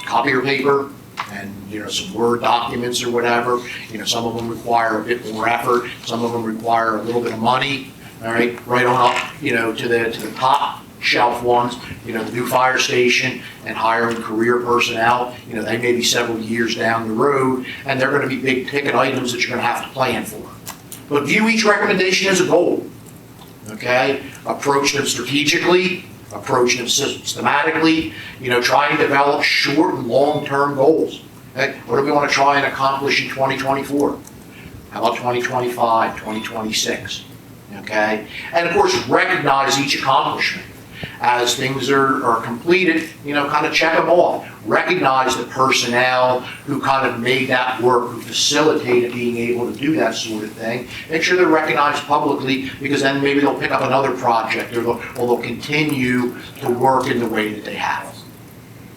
Speaker 5: copier paper and some Word documents or whatever. Some of them require a bit more effort. Some of them require a little bit of money. All right, right on up, to the top shelf ones. The new fire station and hiring career personnel. They may be several years down the road, and they're going to be big ticket items that you're going to have to plan for. But view each recommendation as a goal, okay? Approach them strategically, approach them systematically, try and develop short and long-term goals. Okay? What do we want to try and accomplish in 2024? How about 2025, 2026, okay? And of course, recognize each accomplishment. As things are completed, kind of check them off. Recognize the personnel who kind of made that work, who facilitated being able to do that sort of thing. Make sure they're recognized publicly, because then maybe they'll pick up another project or they'll continue to work in the way that they have.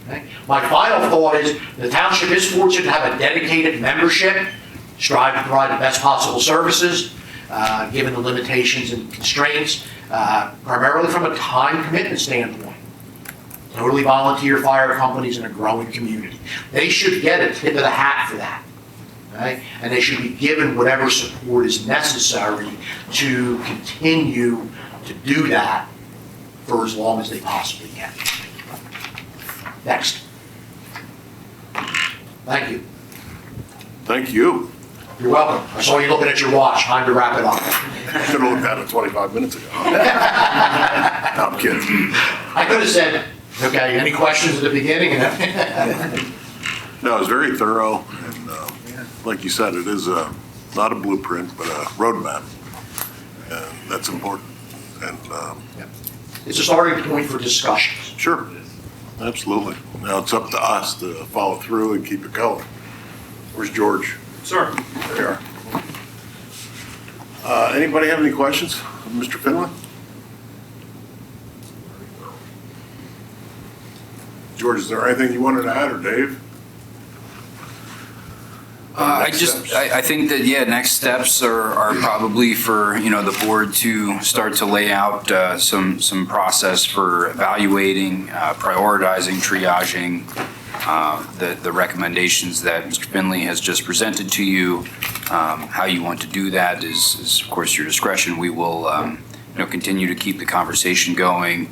Speaker 5: Okay? My final thought is the township is fortunate to have a dedicated membership, strive to provide the best possible services, given the limitations and constraints, primarily from a time commitment standpoint. Totally volunteer fire companies in a growing community. They should get a tip of the hat for that. Okay? And they should be given whatever support is necessary to continue to do that for as long as they possibly can. Next. Thank you.
Speaker 2: Thank you.
Speaker 5: You're welcome. I saw you looking at your watch. Time to wrap it up.
Speaker 2: Should have looked at it 25 minutes ago. No, I'm kidding.
Speaker 5: I could have said, okay, any questions at the beginning?
Speaker 2: No, it was very thorough, and like you said, it is not a blueprint, but a roadmap, and that's important. And
Speaker 5: It's a starting point for discussions.
Speaker 2: sure, absolutely. Now it's up to us to follow through and keep it going. Where's George?
Speaker 3: Sir.
Speaker 2: There you are. Anybody have any questions, Mr. Finley? George, is there anything you wanted to add, or Dave?
Speaker 4: I think that, next steps are probably for, the board to start to lay out some process for evaluating, prioritizing, triaging the recommendations that Mr. Finley has just presented to you. How you want to do that is of course, your discretion. We will, continue to keep the conversation going,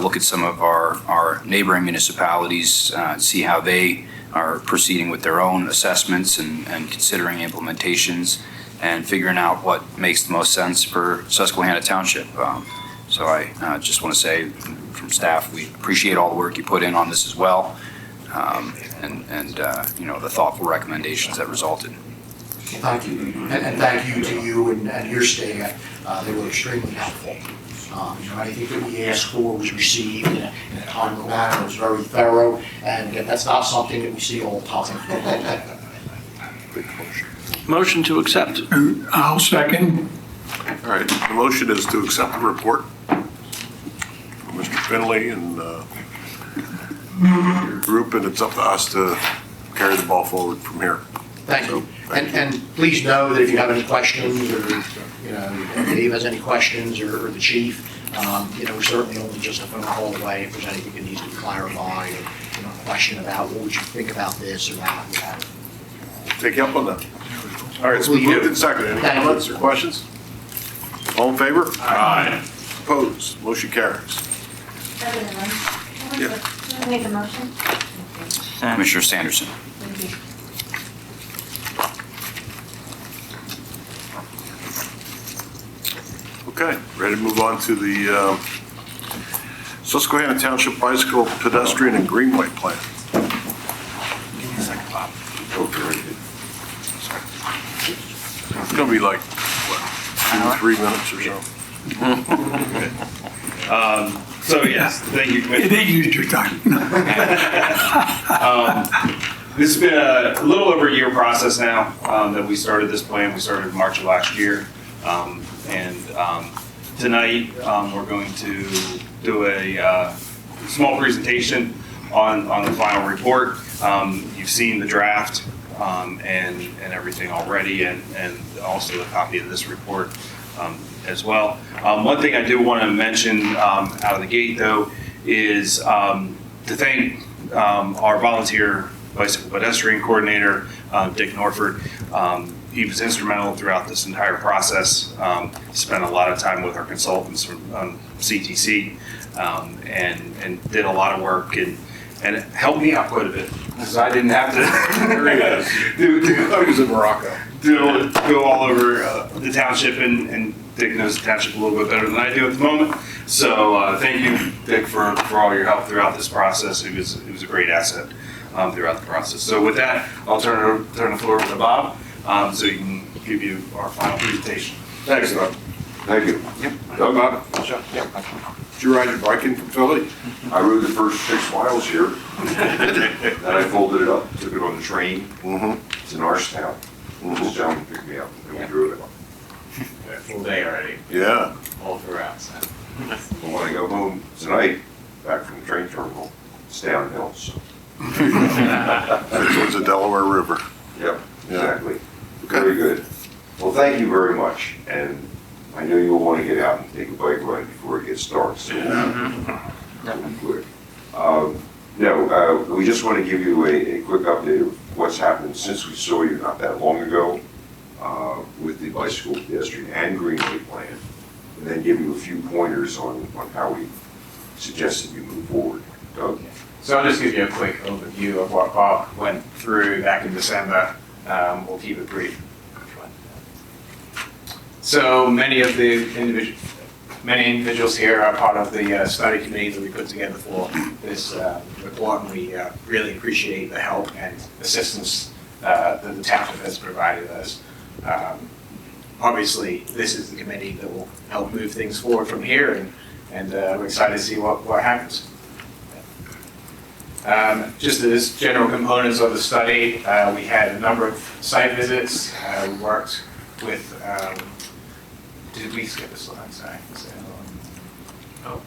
Speaker 4: look at some of our neighboring municipalities, see how they are proceeding with their own assessments and considering implementations and figuring out what makes the most sense for Susquehanna Township. So I just want to say from staff, we appreciate all the work you put in on this as well, and the thoughtful recommendations that resulted.
Speaker 5: Thank you, and thank you to you and your staff. They were extremely helpful. Anything that we asked for was received in a timely manner. It was very thorough, and again, that's not something that we see all the time.
Speaker 3: Motion to accept.
Speaker 1: I'll second.
Speaker 2: All right, the motion is to accept the report from Mr. Finley and your group, and it's up to us to carry the ball forward from here.
Speaker 5: Thank you. And please know that if you have any questions, or Dave has any questions, or the chief, we're certainly only just a phone call away if there's anything that needs to be clarified, or a question about what would you think about this or that.
Speaker 2: take you up on that. All right, so we moved and seconded. Any comments or questions? All in favor? Aye. Opposed? Motion carries. Yeah.
Speaker 6: Can I make a motion?
Speaker 4: Commissioner Sanderson.
Speaker 6: Thank you.
Speaker 2: Okay, ready to move on to the Susquehanna Township Bicycle Pedestrian and Greenway Plan.
Speaker 4: Give me a second, Bob.
Speaker 2: It's gonna be like, what, 2 to 3 minutes or so?
Speaker 3: So yes, thank you,
Speaker 1: It
Speaker 3: Commissioner.
Speaker 1: ain't used your time.
Speaker 3: This has been a little over a year process now that we started this plan. We started in March of last year. Tonight, we're going to do a small presentation on the final report. You've seen the draft and everything already, and also a copy of this report as well. One thing I do want to mention out of the gate, though, is to thank our volunteer bicycle pedestrian coordinator, Dick Norford. He was instrumental throughout this entire process. Spent a lot of time with our consultants from CTC and did a lot of work and it helped me out quite a bit because I didn't have to
Speaker 2: I was in Morocco.
Speaker 3: go all over the township, and Dick knows the township a little bit better than I do at the moment. So thank you, Dick, for all your help throughout this process. It was a great asset throughout the process. So with that, I'll turn the floor over to Bob so he can give you our final presentation.
Speaker 2: Thanks, Doug.
Speaker 7: Thank you.
Speaker 2: Doug, did you ride your bike in from Philly?
Speaker 7: I rode the first 6 miles here. Then I folded it up, took it on the train to Norristown. This gentleman picked me up and we drove it.
Speaker 3: Full day already,
Speaker 2: Yeah.
Speaker 3: all throughout. So.
Speaker 7: And when I go home tonight, back from the train terminal, it's downhill, so.
Speaker 2: Towards the Delaware River.
Speaker 7: Yep,
Speaker 2: Yeah.
Speaker 7: exactly.
Speaker 2: Okay.
Speaker 7: Very good. Well, thank you very much. And I know you'll want to get out and take a bike ride before it gets dark, so we'll be quick. We just want to give you a quick update of what's happened since we saw you not that long ago with the bicycle, pedestrian, and greenway plan, and then give you a few pointers on how we suggested you move forward. Doug?
Speaker 8: So I'll just give you a quick overview of what Bob went through back in December. We'll keep it brief. So many of the individuals here are part of the study committee that we put together for this report, and we really appreciate the help and assistance that the township has provided us. Obviously, this is the committee that will help move things forward from here, and we're excited to see what happens. Just as general components of the study, we had a number of site visits. We worked with, did we skip a slide? Sorry. Oh,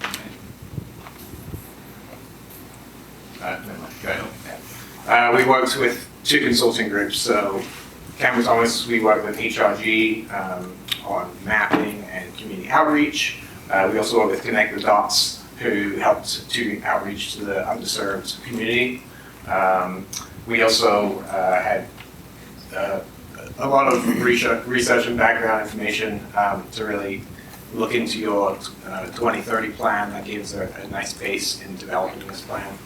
Speaker 8: never mind. Go ahead. We worked with 2 consulting groups. So Cameron Thomas, we worked with HRG on mapping and community outreach. We also worked with Connect the Dots, who helped to outreach to the underserved community. We also had a lot of research and background information to really look into your 2030 plan. That gives a nice base in developing this plan.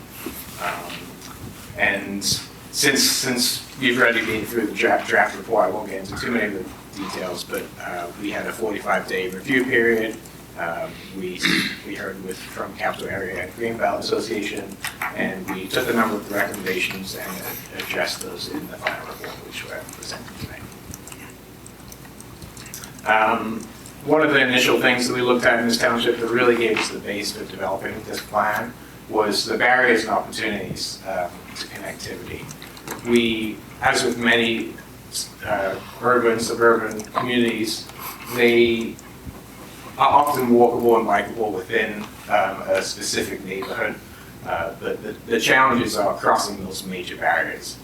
Speaker 8: And since you've already been through the draft report, I won't get into too many of the details, but we had a 45-day review period. We heard from Capital Area Greenbelt Association, and we took a number of the recommendations and addressed those in the final report, which we're presenting tonight. One of the initial things that we looked at in this township that really gave us the base for developing this plan was the barriers and opportunities to connectivity. We, as with many urban, suburban communities, they are often walkable and bikeable within a specific neighborhood, but the challenges are crossing those major barriers,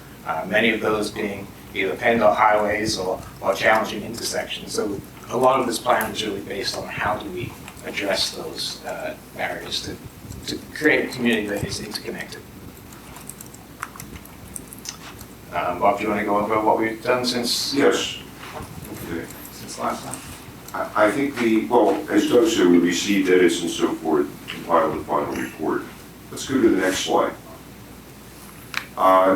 Speaker 8: many of those being either PennDOT highways or challenging intersections. So a lot of this plan is really based on how do we address those barriers to create a community that is interconnected. Bob, do you want to go over what we've done since
Speaker 7: Yes. Okay.
Speaker 8: last time?
Speaker 7: I think as Doug said, we received edits and so forth, compiled the final report. Let's go to the next slide.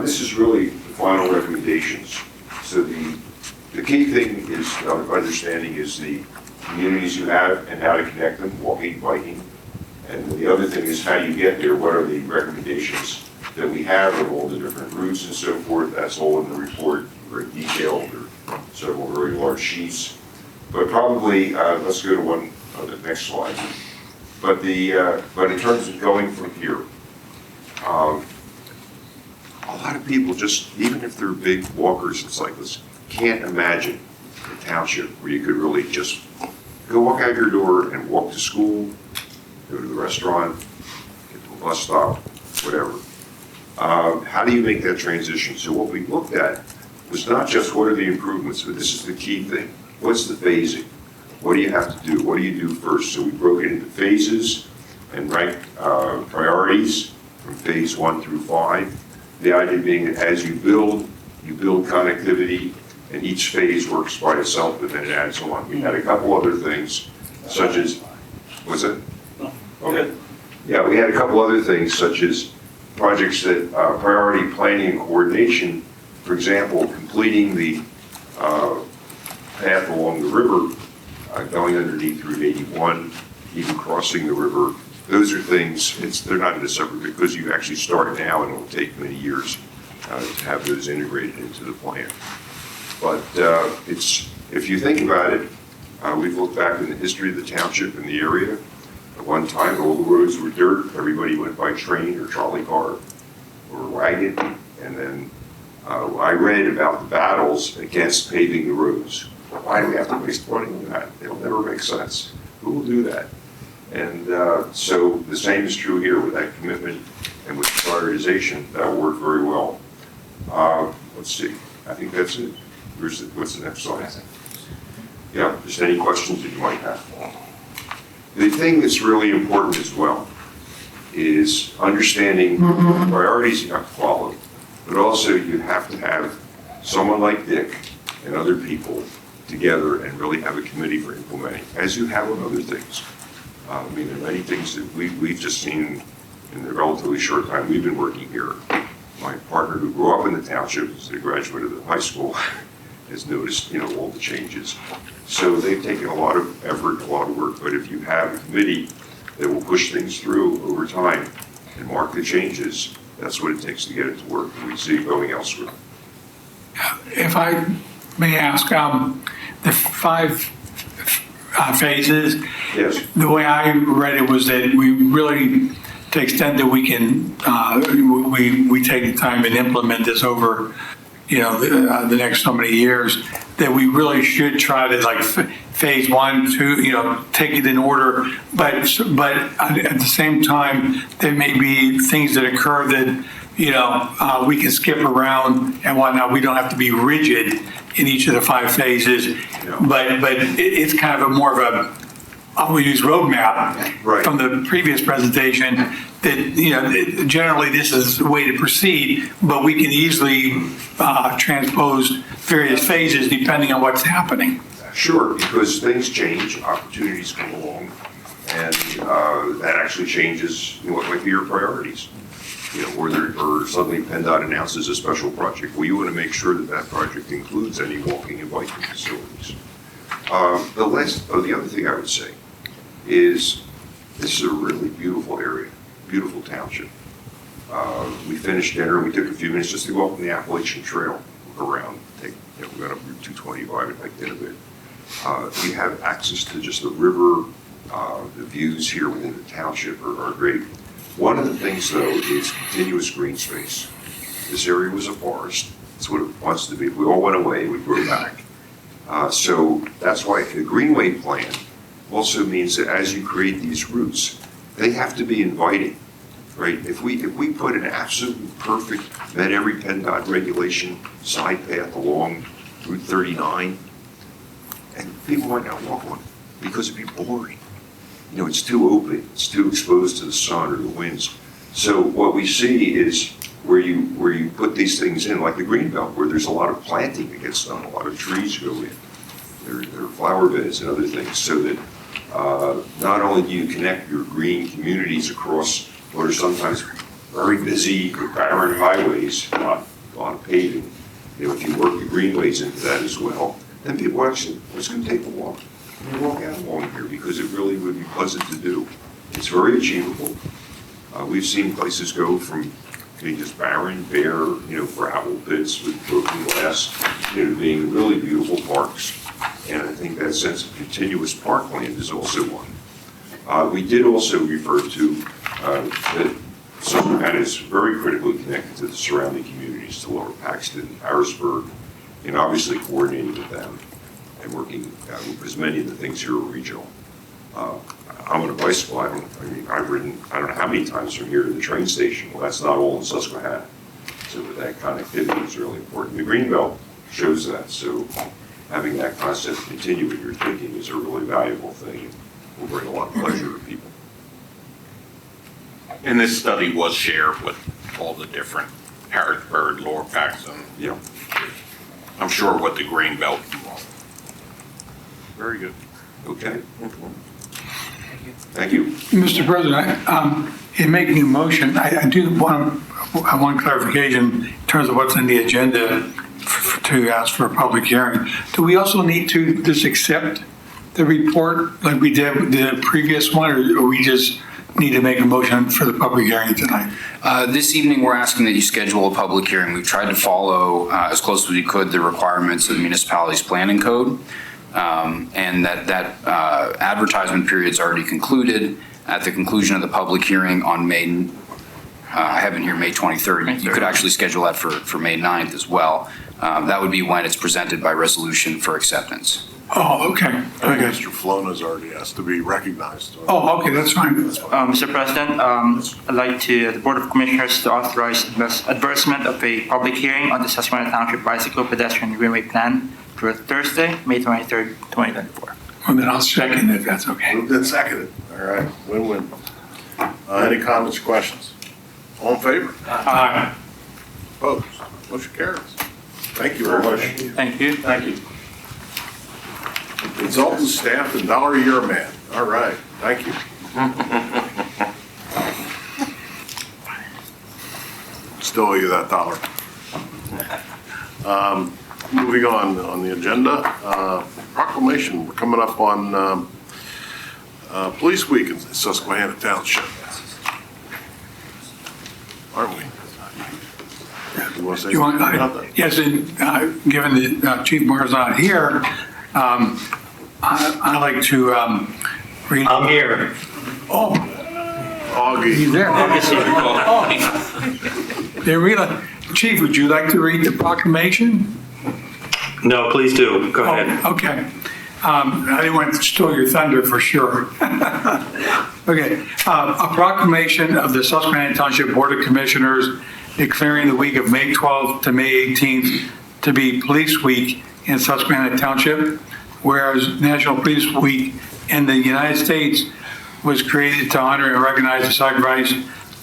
Speaker 7: This is really the final recommendations. So the key thing is, understanding is the communities you have and how to connect them, walking, biking. And the other thing is how you get there, what are the recommendations that we have of all the different routes and so forth. That's all in the report, very detailed, or several very large sheets. But probably, let's go to one on the next slide. But in terms of going from here, a lot of people just, even if they're big walkers and cyclists, can't imagine a township where you could really just go walk out your door and walk to school, go to the restaurant, get to a bus stop, whatever. How do you make that transition? So what we looked at was not just what are the improvements, but this is the key thing. What's the phasing? What do you have to do? What do you do first? So we broke it into phases and ranked priorities from phase 1 through 5. The idea being that as you build connectivity, and each phase works by itself, but then it adds on. We had a couple other things, such as, what's it? Okay. Yeah, we had a couple other things, such as projects that priority planning and coordination. For example, completing the path along the river, going underneath Route 81, even crossing the river. Those are things, they're not in a separate, because you actually start now and it'll take many years to have those integrated into the plan. But if you think about it, we've looked back in the history of the township and the area. At one time, all the roads were dirt. Everybody went by train or trolley car or wagon. And then I read about the battles against paving the roads. Why do we have to waste money on that? It'll never make sense. Who will do that? And so the same is true here with that commitment and with prioritization. That will work very well. Let's see. I think that's it. What's the next slide? Yeah, just any questions that you might have. The thing that's really important as well is understanding the priorities you have to follow, but also you have to have someone like Dick and other people together and really have a committee for implementing, as you have on other things. I mean, there are many things that we've just seen in the relatively short time we've been working here. My partner who grew up in the township, is a graduate of the high school, has noticed, all the changes. So they've taken a lot of effort, a lot of work, but if you have a committee that will push things through over time and mark the changes, that's what it takes to get it to work. And we see it going elsewhere.
Speaker 1: If I may ask, the 5 phases,
Speaker 7: Yes.
Speaker 1: the way I read it was that we really, to the extent that we can, we take the time and implement this over, the next so many years, that we really should try to phase 1, 2, take it in order. But at the same time, there may be things that occur that, we can skip around and whatnot. We don't have to be rigid in each of the 5 phases.
Speaker 7: Yeah.
Speaker 1: But it's kind of more of we use roadmap
Speaker 7: Right.
Speaker 1: from the previous presentation that, generally this is the way to proceed, but we can easily transpose various phases depending on what's happening.
Speaker 7: Sure, because things change, opportunities come along, and that actually changes what might be your priorities. Or suddenly PennDOT announces a special project. Well, you want to make sure that that project includes any walking and biking facilities. The other thing I would say is this is a really beautiful area, beautiful township. We finished dinner and we took a few minutes just to go up on the Appalachian Trail, look around, we went up Route 225 and hiked in a bit. You have access to just the river, the views here within the township are great. One of the things, though, is continuous green space. This area was a forest. It's what it wants to be. We all went away, we grew back. So that's why the Greenway plan also means that as you create these routes, they have to be inviting, right? If we put an absolutely perfect, met every PennDOT regulation side path along Route 39, and people might not walk on it because it'd be boring. It's too open, it's too exposed to the sun or the winds. So what we see is where you put these things in, like the green belt, where there's a lot of planting that gets done, a lot of trees go in. There are flower beds and other things, so that not only do you connect your green communities across what are sometimes very busy, barren highways, a lot of paving. If you work the greenways into that as well, then people actually, it's going to take a walk. You walk out along here because it really would be pleasant to do. It's very achievable. We've seen places go from being just barren, bare, gravel pits with broken glass, to being really beautiful parks. And I think that sense of continuous parkland is also one. We did also refer to that Susquehanna is very critically connected to the surrounding communities, to Lower Paxton, Harrisburg, and obviously coordinating with them and working, because many of the things here are regional. I'm on a bicycle. I've ridden, I don't know how many times from here to the train station. Well, that's not all in Susquehanna. So that connectivity is really important. The Greenbelt shows that. So having that concept continue in your thinking is a really valuable thing. Will bring a lot of pleasure to people.
Speaker 3: And this study was shared with all the different Harrisburg, Lower Paxton.
Speaker 7: Yeah.
Speaker 3: I'm sure with the green belt.
Speaker 2: Very good.
Speaker 7: Okay. Thank you.
Speaker 1: Mr. President, in making a motion, I do want one clarification in terms of what's in the agenda to ask for a public hearing. Do we also need to just accept the report like we did with the previous one, or we just need to make a motion for the public hearing tonight?
Speaker 4: This evening, we're asking that you schedule a public hearing. We've tried to follow as close as we could the requirements of the municipality's planning code. And that advertisement period's already concluded. At the conclusion of the public hearing on May, I have in here May 23rd. You could actually schedule that for May 9th as well. That would be when it's presented by resolution for acceptance.
Speaker 1: Oh, okay.
Speaker 2: I think Mr. Flona's already asked to be recognized.
Speaker 1: Oh, okay, that's fine.
Speaker 6: Mr. President, I'd like the Board of Commissioners to authorize advertisement of a public hearing on the Susquehanna Township Bicycle Pedestrian Greenway Plan for Thursday, May 23rd, 2024.
Speaker 1: Well, then I'll second if that's okay.
Speaker 2: Moved and seconded. All right, win-win. Any comments or questions? All in favor?
Speaker 1: Aye.
Speaker 2: Opposed? Motion carries. Thank you very much.
Speaker 6: Thank you.
Speaker 2: Thank you. Consultant, staff, and $1 a year man. All right, thank you. Still owe you that $1. Moving on the agenda, proclamation. We're coming up on Police Week in Susquehanna Township, aren't we? You want to say something about that?
Speaker 1: Yes, and given that Chief Moore's not here, I like to read.
Speaker 9: I'm here.
Speaker 1: Oh,
Speaker 2: Augie.
Speaker 1: he's there. Chief, would you like to read the proclamation?
Speaker 9: No, please do. Go ahead.
Speaker 1: Oh, okay. I didn't want to steal your thunder for sure. Okay. A proclamation of the Susquehanna Township Board of Commissioners declaring the week of May 12th to May 18th to be Police Week in Susquehanna Township, whereas National Police Week in the United States was created to honor and recognize the sacrifice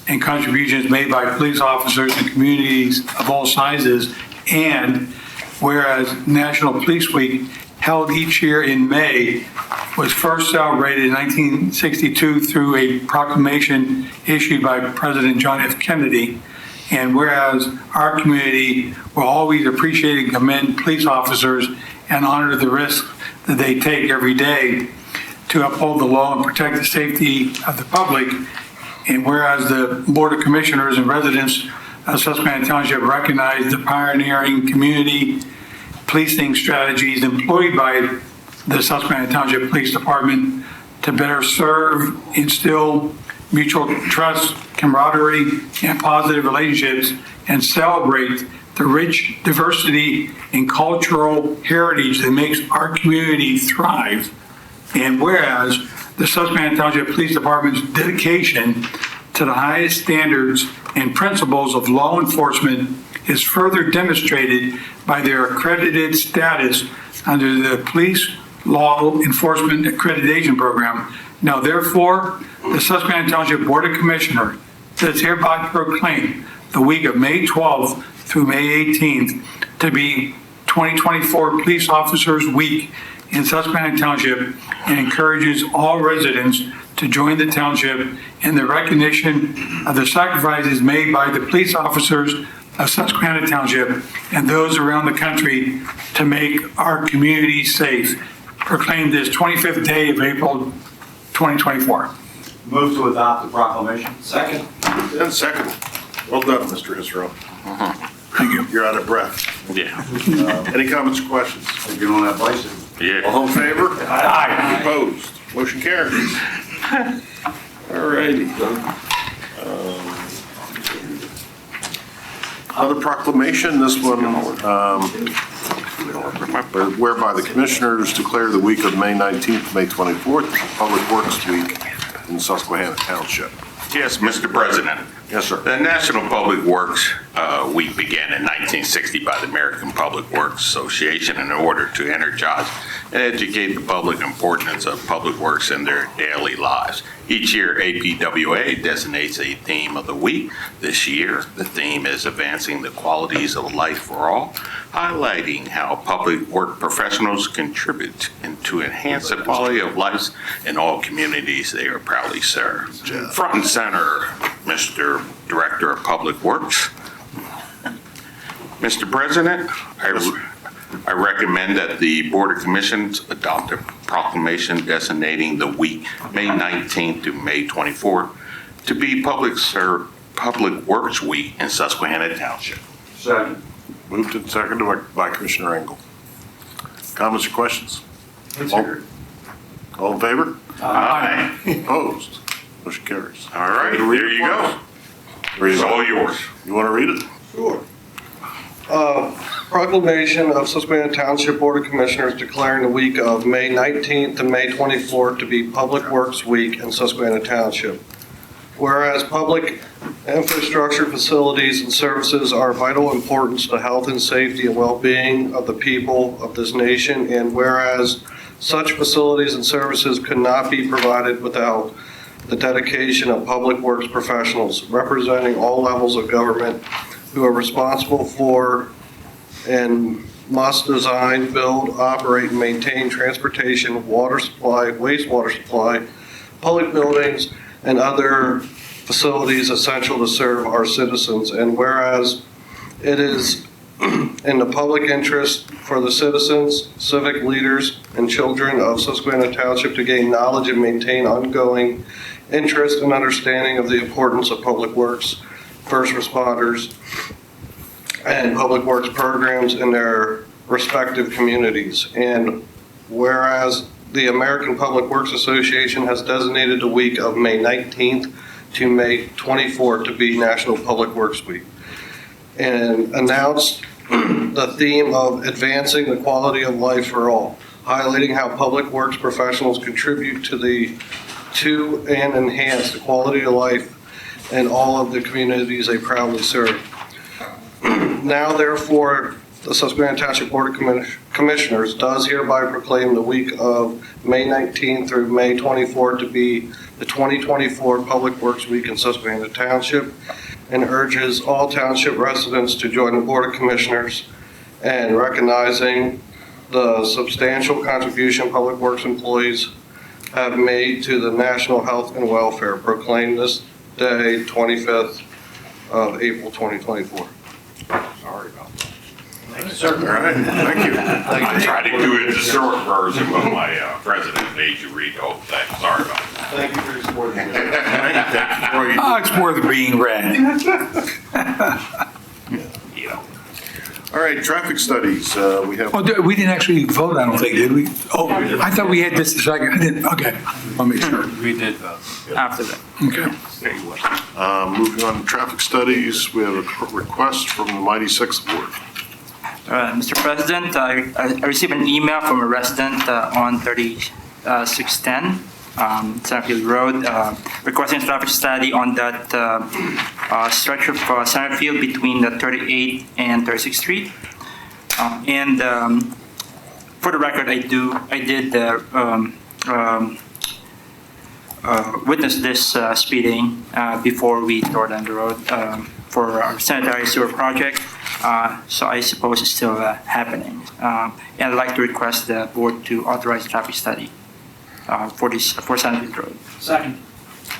Speaker 1: and contributions made by police officers in communities of all sizes, and whereas National Police Week, held each year in May, was first celebrated in 1962 through a proclamation issued by President John F. Kennedy, and whereas our community will always appreciate and commend police officers and honor the risk that they take every day to uphold the law and protect the safety of the public, and whereas the Board of Commissioners and residents of Susquehanna Township recognize the pioneering community policing strategies employed by the Susquehanna Township Police Department to better serve, instill mutual trust, camaraderie, and positive relationships, and celebrate the rich diversity and cultural heritage that makes our community thrive. And whereas the Susquehanna Township Police Department's dedication to the highest standards and principles of law enforcement is further demonstrated by their accredited status under the Police Law Enforcement Accreditation Program. Now therefore, the Susquehanna Township Board of Commissioners does hereby proclaim the week of May 12th through May 18th to be 2024 Police Officers Week in Susquehanna Township and encourages all residents to join the township in the recognition of the sacrifices made by the police officers of Susquehanna Township and those around the country to make our community safe. Proclaimed this 25th day of April 2024.
Speaker 3: Move to adopt the proclamation. Second.
Speaker 2: And second. Well done, Mr. Israel.
Speaker 1: Thank you.
Speaker 2: You're out of breath.
Speaker 9: Yeah.
Speaker 2: Any comments or questions?
Speaker 3: If you're on that bicycle.
Speaker 9: Yeah.
Speaker 2: All in favor?
Speaker 1: Aye.
Speaker 2: Opposed? Motion carries. All righty. Another proclamation, this one, whereby the commissioners declare the week of May 19th, May 24th, Public Works Week in Susquehanna Township.
Speaker 10: Yes, Mr. President.
Speaker 2: Yes, sir.
Speaker 10: The National Public Works Week began in 1960 by the American Public Works Association in order to energize and educate the public importance of public works in their daily lives. Each year, APWA designates a theme of the week. This year, the theme is Advancing the Qualities of Life for All, highlighting how public work professionals contribute to enhance the quality of life in all communities they are proudly serve. Front and center, Mr. Director of Public Works. Mr. President, I recommend that the Board of Commissions adopt a proclamation designating the week, May 19th to May 24th, to be Public Works Week in Susquehanna Township.
Speaker 3: Second.
Speaker 2: Moved and seconded by Commissioner Engel. Comments or questions? All in favor?
Speaker 10: Aye.
Speaker 2: Opposed? Motion carries.
Speaker 10: All right, there you go. It's all yours.
Speaker 2: You want to read it?
Speaker 11: Sure. Proclamation of Susquehanna Township Board of Commissioners declaring the week of May 19th to May 24th to be Public Works Week in Susquehanna Township. Whereas public infrastructure facilities and services are of vital importance to health and safety and well-being of the people of this nation, and whereas such facilities and services could not be provided without the dedication of public works professionals representing all levels of government who are responsible for and must design, build, operate, and maintain transportation, water supply, wastewater supply, public buildings, and other facilities essential to serve our citizens. And whereas it is in the public interest for the citizens, civic leaders, and children of Susquehanna Township to gain knowledge and maintain ongoing interest and understanding of the importance of public works, first responders, and public works programs in their respective communities. And whereas the American Public Works Association has designated the week of May 19th to May 24th to be National Public Works Week, and announced the theme of Advancing the Quality of Life for All, highlighting how public works professionals contribute to and enhance the quality of life in all of the communities they proudly serve. Now, therefore, the Susquehanna Township Board of Commissioners does hereby proclaim the week of May 19th through May 24th to be the 2024 Public Works Week in Susquehanna Township, and urges all township residents to join the Board of Commissioners and recognizing the substantial contribution public works employees have made to the national health and welfare. Proclaim this day, 25th of April 2024.
Speaker 2: Sorry about that. Thank you, sir. All right, thank you.
Speaker 10: I tried to do it the short version, but my president made you read the whole thing. Sorry about that.
Speaker 11: Thank you for your support.
Speaker 1: Oh, it's worth being read.
Speaker 10: Yeah.
Speaker 2: All right, traffic studies, we have.
Speaker 1: Oh, we didn't actually vote, I don't think, did we? Oh, I thought we had this a second. I didn't, okay. I'll make sure.
Speaker 6: We did after that.
Speaker 1: Okay.
Speaker 2: Moving on to traffic studies, we have a request from the Mighty Six Board.
Speaker 6: Mr. President, I received an email from a resident on 3610 Centerfield Road requesting a traffic study on that stretch of Centerfield between the 38th and 36th Street. And for the record, I did witness this speeding before we tore down the road. for our sanitary sewer project. So I suppose it's still happening. And I'd like to request the board to authorize traffic study for Sandfield Road.
Speaker 3: Second.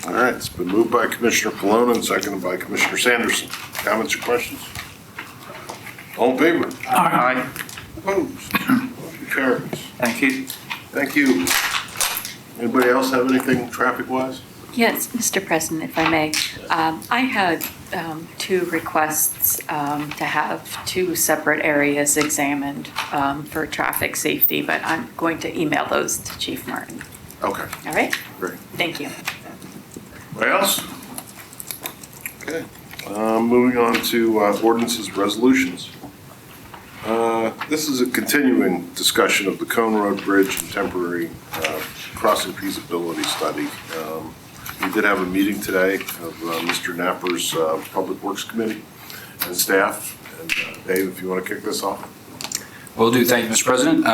Speaker 2: All right, it's been moved by Commissioner Colonna and seconded by Commissioner Sanderson. Comments or questions? All in favor?
Speaker 6: Aye.
Speaker 2: Opposed? Motion carries.
Speaker 6: Thank you.
Speaker 2: Thank you. Anybody else have anything traffic-wise?
Speaker 12: Yes, Mr. President, if I may. I had two requests to have two separate areas examined for traffic safety, but I'm going to email those to Chief Martin.
Speaker 2: Okay,
Speaker 12: All right?
Speaker 2: great.
Speaker 12: Thank you.
Speaker 2: Anybody else? Okay, moving on to ordinances, resolutions. This is a continuing discussion of the Cone Road Bridge and temporary crossing feasibility study. We did have a meeting today of Mr. Napper's Public Works Committee and staff. And Dave, if you want to kick this off.
Speaker 4: Will do. Thank you, Mr. President.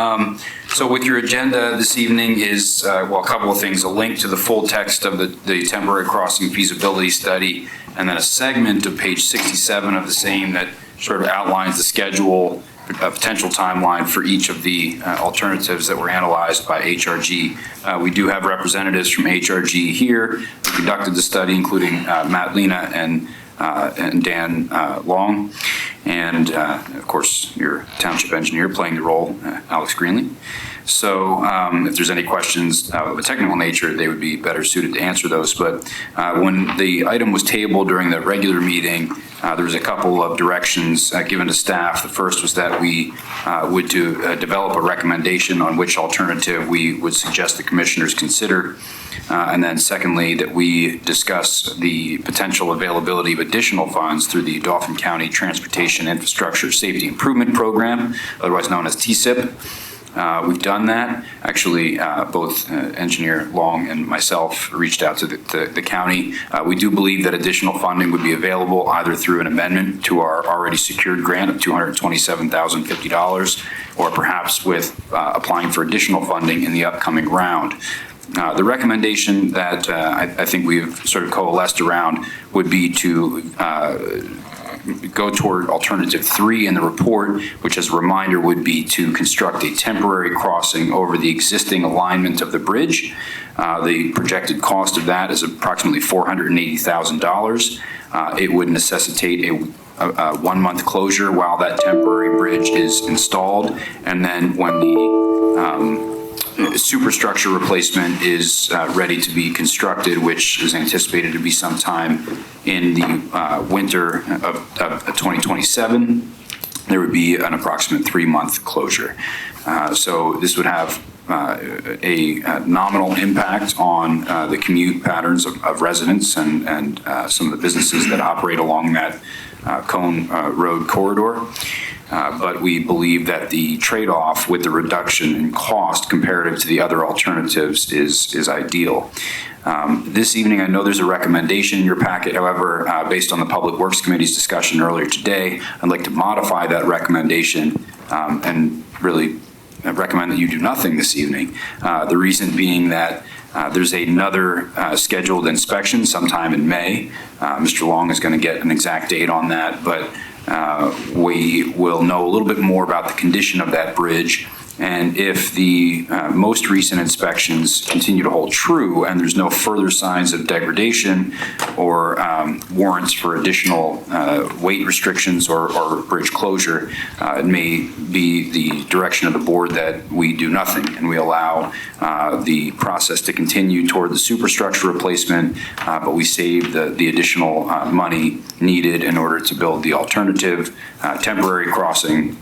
Speaker 4: So with your agenda this evening is, well, a couple of things, a link to the full text of the temporary crossing feasibility study, and then a segment of page 67 of the same that sort of outlines the schedule, a potential timeline for each of the alternatives that were analyzed by HRG. We do have representatives from HRG here who conducted the study, including Matt Lena and Dan Long, and of course your township engineer playing the role, Alex Greenlee. So if there's any questions of a technical nature, they would be better suited to answer those. But when the item was tabled during the regular meeting, there was a couple of directions given to staff. The first was that we would develop a recommendation on which alternative we would suggest the commissioners consider. And then secondly, that we discuss the potential availability of additional funds through the Dauphin County Transportation Infrastructure Safety Improvement Program, otherwise known as TSIP. We've done that. Actually, both Engineer Long and myself reached out to the county. We do believe that additional funding would be available either through an amendment to our already secured grant of $227,050 or perhaps with applying for additional funding in the upcoming round. The recommendation that I think we've sort of coalesced around would be to go toward alternative 3 in the report, which as a reminder would be to construct a temporary crossing over the existing alignment of the bridge. The projected cost of that is approximately $480,000. It would necessitate a 1-month closure while that temporary bridge is installed, and then when the superstructure replacement is ready to be constructed, which is anticipated to be sometime in the winter of 2027, there would be an approximate 3-month closure. So this would have a nominal impact on the commute patterns of residents and some of the businesses that operate along that Cone Road corridor. But we believe that the trade-off with the reduction in cost comparative to the other alternatives is ideal. This evening, I know there's a recommendation in your packet. However, based on the Public Works Committee's discussion earlier today, I'd like to modify that recommendation and really recommend that you do nothing this evening. The reason being that there's another scheduled inspection sometime in May. Mr. Long is going to get an exact date on that, but we will know a little bit more about the condition of that bridge. And if the most recent inspections continue to hold true and there's no further signs of degradation or warrants for additional weight restrictions or bridge closure, it may be the direction of the board that we do nothing and we allow the process to continue toward the superstructure replacement, but we save the additional money needed in order to build the alternative temporary crossing.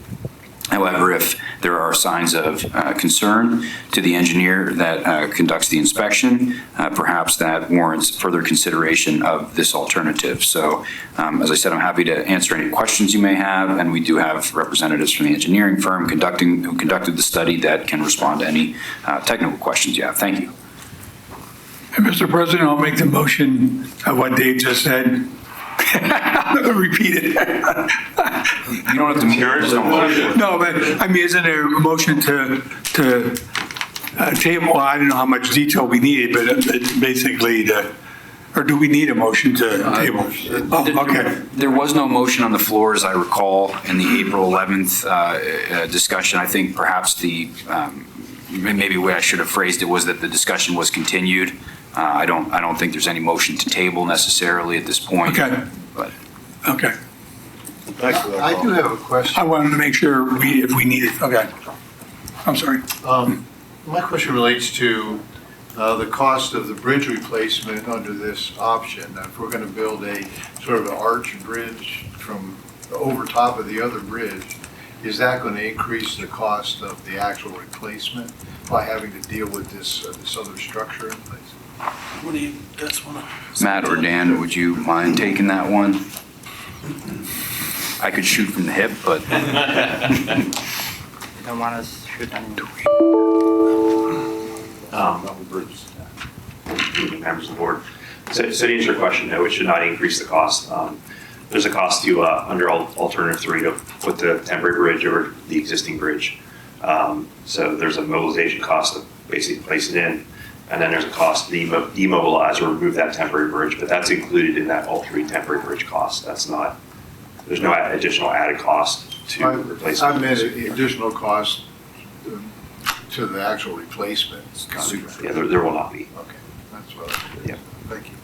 Speaker 4: However, if there are signs of concern to the engineer that conducts the inspection, perhaps that warrants further consideration of this alternative. So, as I said, I'm happy to answer any questions you may have, and we do have representatives from the engineering firm who conducted the study that can respond to any technical questions you have. Thank you.
Speaker 1: And Mr. President, I'll make the motion of what Dave just said. I'm not going to repeat it.
Speaker 4: You don't have to hear it.
Speaker 1: No, but I mean, isn't there a motion to table? Well, I don't know how much detail we needed, but basically to Or do we need a motion to table? Oh, okay.
Speaker 4: There was no motion on the floor, as I recall, in the April 11th discussion. I think perhaps maybe the way I should have phrased it was that the discussion was continued. I don't think there's any motion to table necessarily at this point.
Speaker 1: Okay.
Speaker 4: But
Speaker 1: Okay.
Speaker 2: Thanks for that.
Speaker 3: I do have a question.
Speaker 1: I wanted to make sure if we need it. Okay. I'm sorry.
Speaker 3: My question relates to the cost of the bridge replacement under this option. If we're going to build a sort of an arch bridge from over top of the other bridge, is that going to increase the cost of the actual replacement by having to deal with this other structure in place?
Speaker 11: What do you guys want to?
Speaker 4: Matt or Dan, would you mind taking that one? I could shoot from the hip, but
Speaker 6: Don't want us to shoot any.
Speaker 9: Members of the board. So to answer your question, no, it should not increase the cost. There's a cost to, under alternative 3, to put the temporary bridge over the existing bridge. So there's a mobilization cost to basically place it in, and then there's a cost to demobilize or remove that temporary bridge, but that's included in that alternate temporary bridge cost. That's not, there's no additional added cost to replace.
Speaker 3: I meant additional cost to the actual replacement contract.
Speaker 9: Yeah, there will not be.
Speaker 3: Okay, that's what I was.
Speaker 9: Yeah.
Speaker 3: Thank you.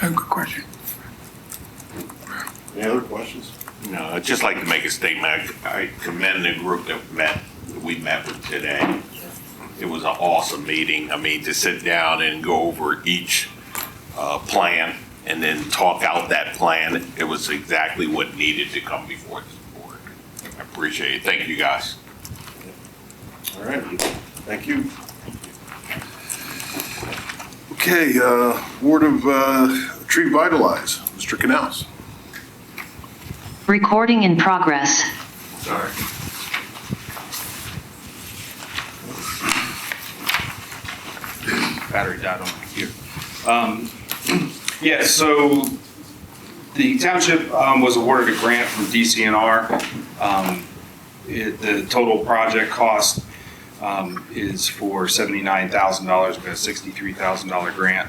Speaker 1: Good question.
Speaker 2: Any other questions?
Speaker 10: No, I'd just like to make a statement. I commend the group that we met with today. It was an awesome meeting. I mean, to sit down and go over each plan and then talk out that plan, it was exactly what needed to come before this board. I appreciate it. Thank you, guys.
Speaker 2: All right, thank you. Okay, Board of Tree Vitalize, Mr. Canals.
Speaker 13: Recording in progress.
Speaker 2: Sorry.
Speaker 14: Battery died on my computer. Yeah, so the township was awarded a grant from DCNR. The total project cost is for $79,000. We got a $63,000 grant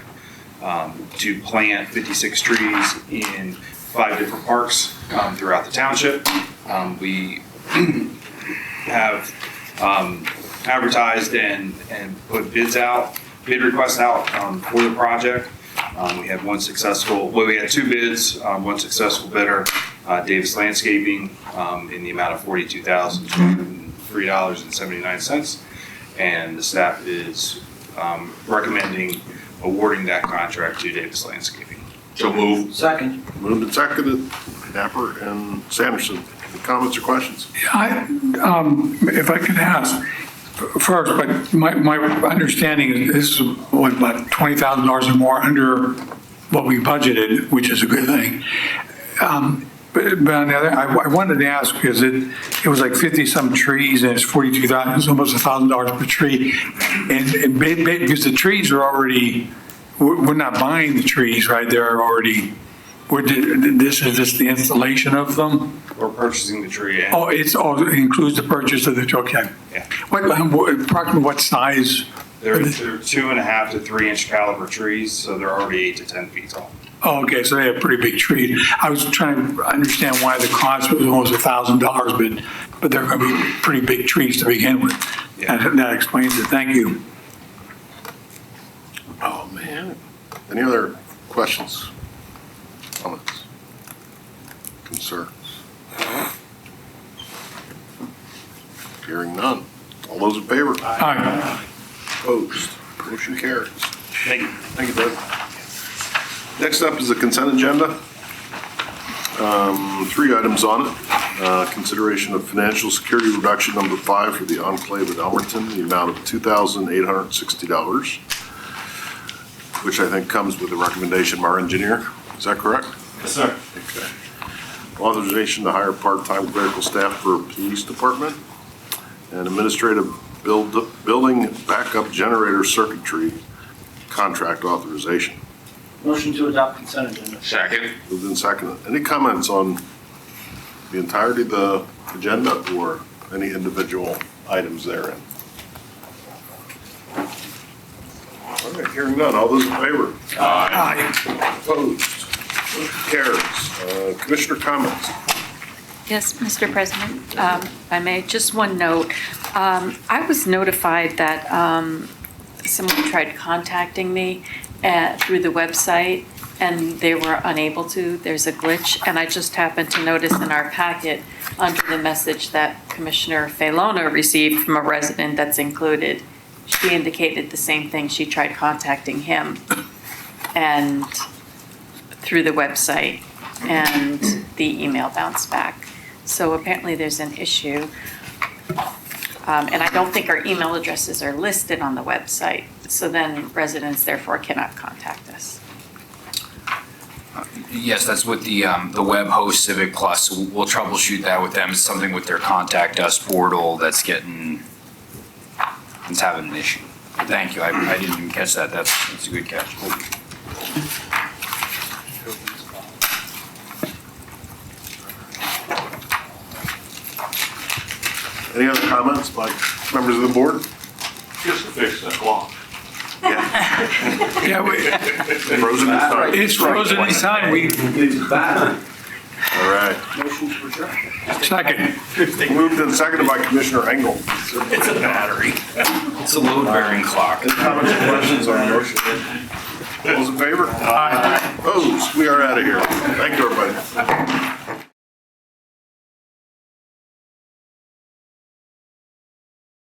Speaker 14: to plant 56 trees in 5 different parks throughout the township. We have advertised and put bid requests out for the project. We had we had 2 bids, one successful bidder, Davis Landscaping, in the amount of $42,203.79. And the staff is recommending awarding that contract to Davis Landscaping.
Speaker 10: So move.
Speaker 6: Second.
Speaker 2: Moved and seconded, Dapper and Sanderson. Any comments or questions?
Speaker 1: If I could ask first, but my understanding is this is what, about $20,000 or more under what we budgeted, which is a good thing. But on the other, I wanted to ask because it was like 50 some trees and it's 42,000. It's almost $1,000 per tree, and because the trees are already, we're not buying the trees, right? They're already. This is just the installation of them.
Speaker 14: We're purchasing the tree. And
Speaker 1: Oh, it includes the purchase of the, okay.
Speaker 14: Yeah.
Speaker 1: Approximately what size?
Speaker 14: They're 2.5 to 3 inch caliber trees, so they're already 8 to 10 feet tall.
Speaker 1: Oh, okay, so they have pretty big trees. I was trying to understand why the cost was almost $1,000, but they're going to be pretty big trees to begin with.
Speaker 14: Yeah.
Speaker 1: That explains it. Thank you.
Speaker 2: Oh, man. Any other questions, comments, concerns? Hearing none. All those in favor?
Speaker 1: Aye.
Speaker 2: Opposed? Motion carries.
Speaker 14: Thank you.
Speaker 2: Thank you, Doug. Next up is the consent agenda. 3 items on it. Consideration of financial security reduction number 5 for the enclave at Elmerton, the amount of $2,860, which I think comes with a recommendation from our engineer. Is that correct?
Speaker 3: Yes, sir.
Speaker 2: Okay. Authorization to hire part-time clerical staff for police department and administrative building backup generator circuitry contract authorization.
Speaker 6: Motion to adopt consent agenda.
Speaker 10: Second.
Speaker 2: Moved and seconded. Any comments on the entirety of the agenda or any individual items therein? All right. All right, hearing none, all those in favor?
Speaker 1: Aye.
Speaker 2: Opposed? Motion carries. Commissioner comments?
Speaker 12: Yes, Mr. President, if I may, just one note. I was notified that someone tried contacting me through the website, and they were unable to. There's a glitch, and I just happened to notice in our packet, under the message that Commissioner Falona received from a resident that's included, she indicated the same thing. She tried contacting him and through the website, and the email bounced back. So apparently there's an issue. And I don't think our email addresses are listed on the website. So then residents therefore cannot contact us.
Speaker 4: Yes, that's with the web host Civic Plus. We'll troubleshoot that with them. It's something with their contact us portal that's having an issue. Thank you. I didn't even catch that. That's a good catch.
Speaker 2: Any other comments by members of the board?
Speaker 3: Just to fix that clock.
Speaker 1: Yeah,
Speaker 2: Frozen in time.
Speaker 1: it's frozen in time.
Speaker 2: All right.
Speaker 1: Second.
Speaker 2: Moved and seconded by Commissioner Engel.
Speaker 3: It's a battery.
Speaker 4: It's a load-bearing clock.
Speaker 2: Any comments or questions on the motion? All those in favor?
Speaker 1: Aye.
Speaker 2: Opposed? We are out of here. Thank you, everybody.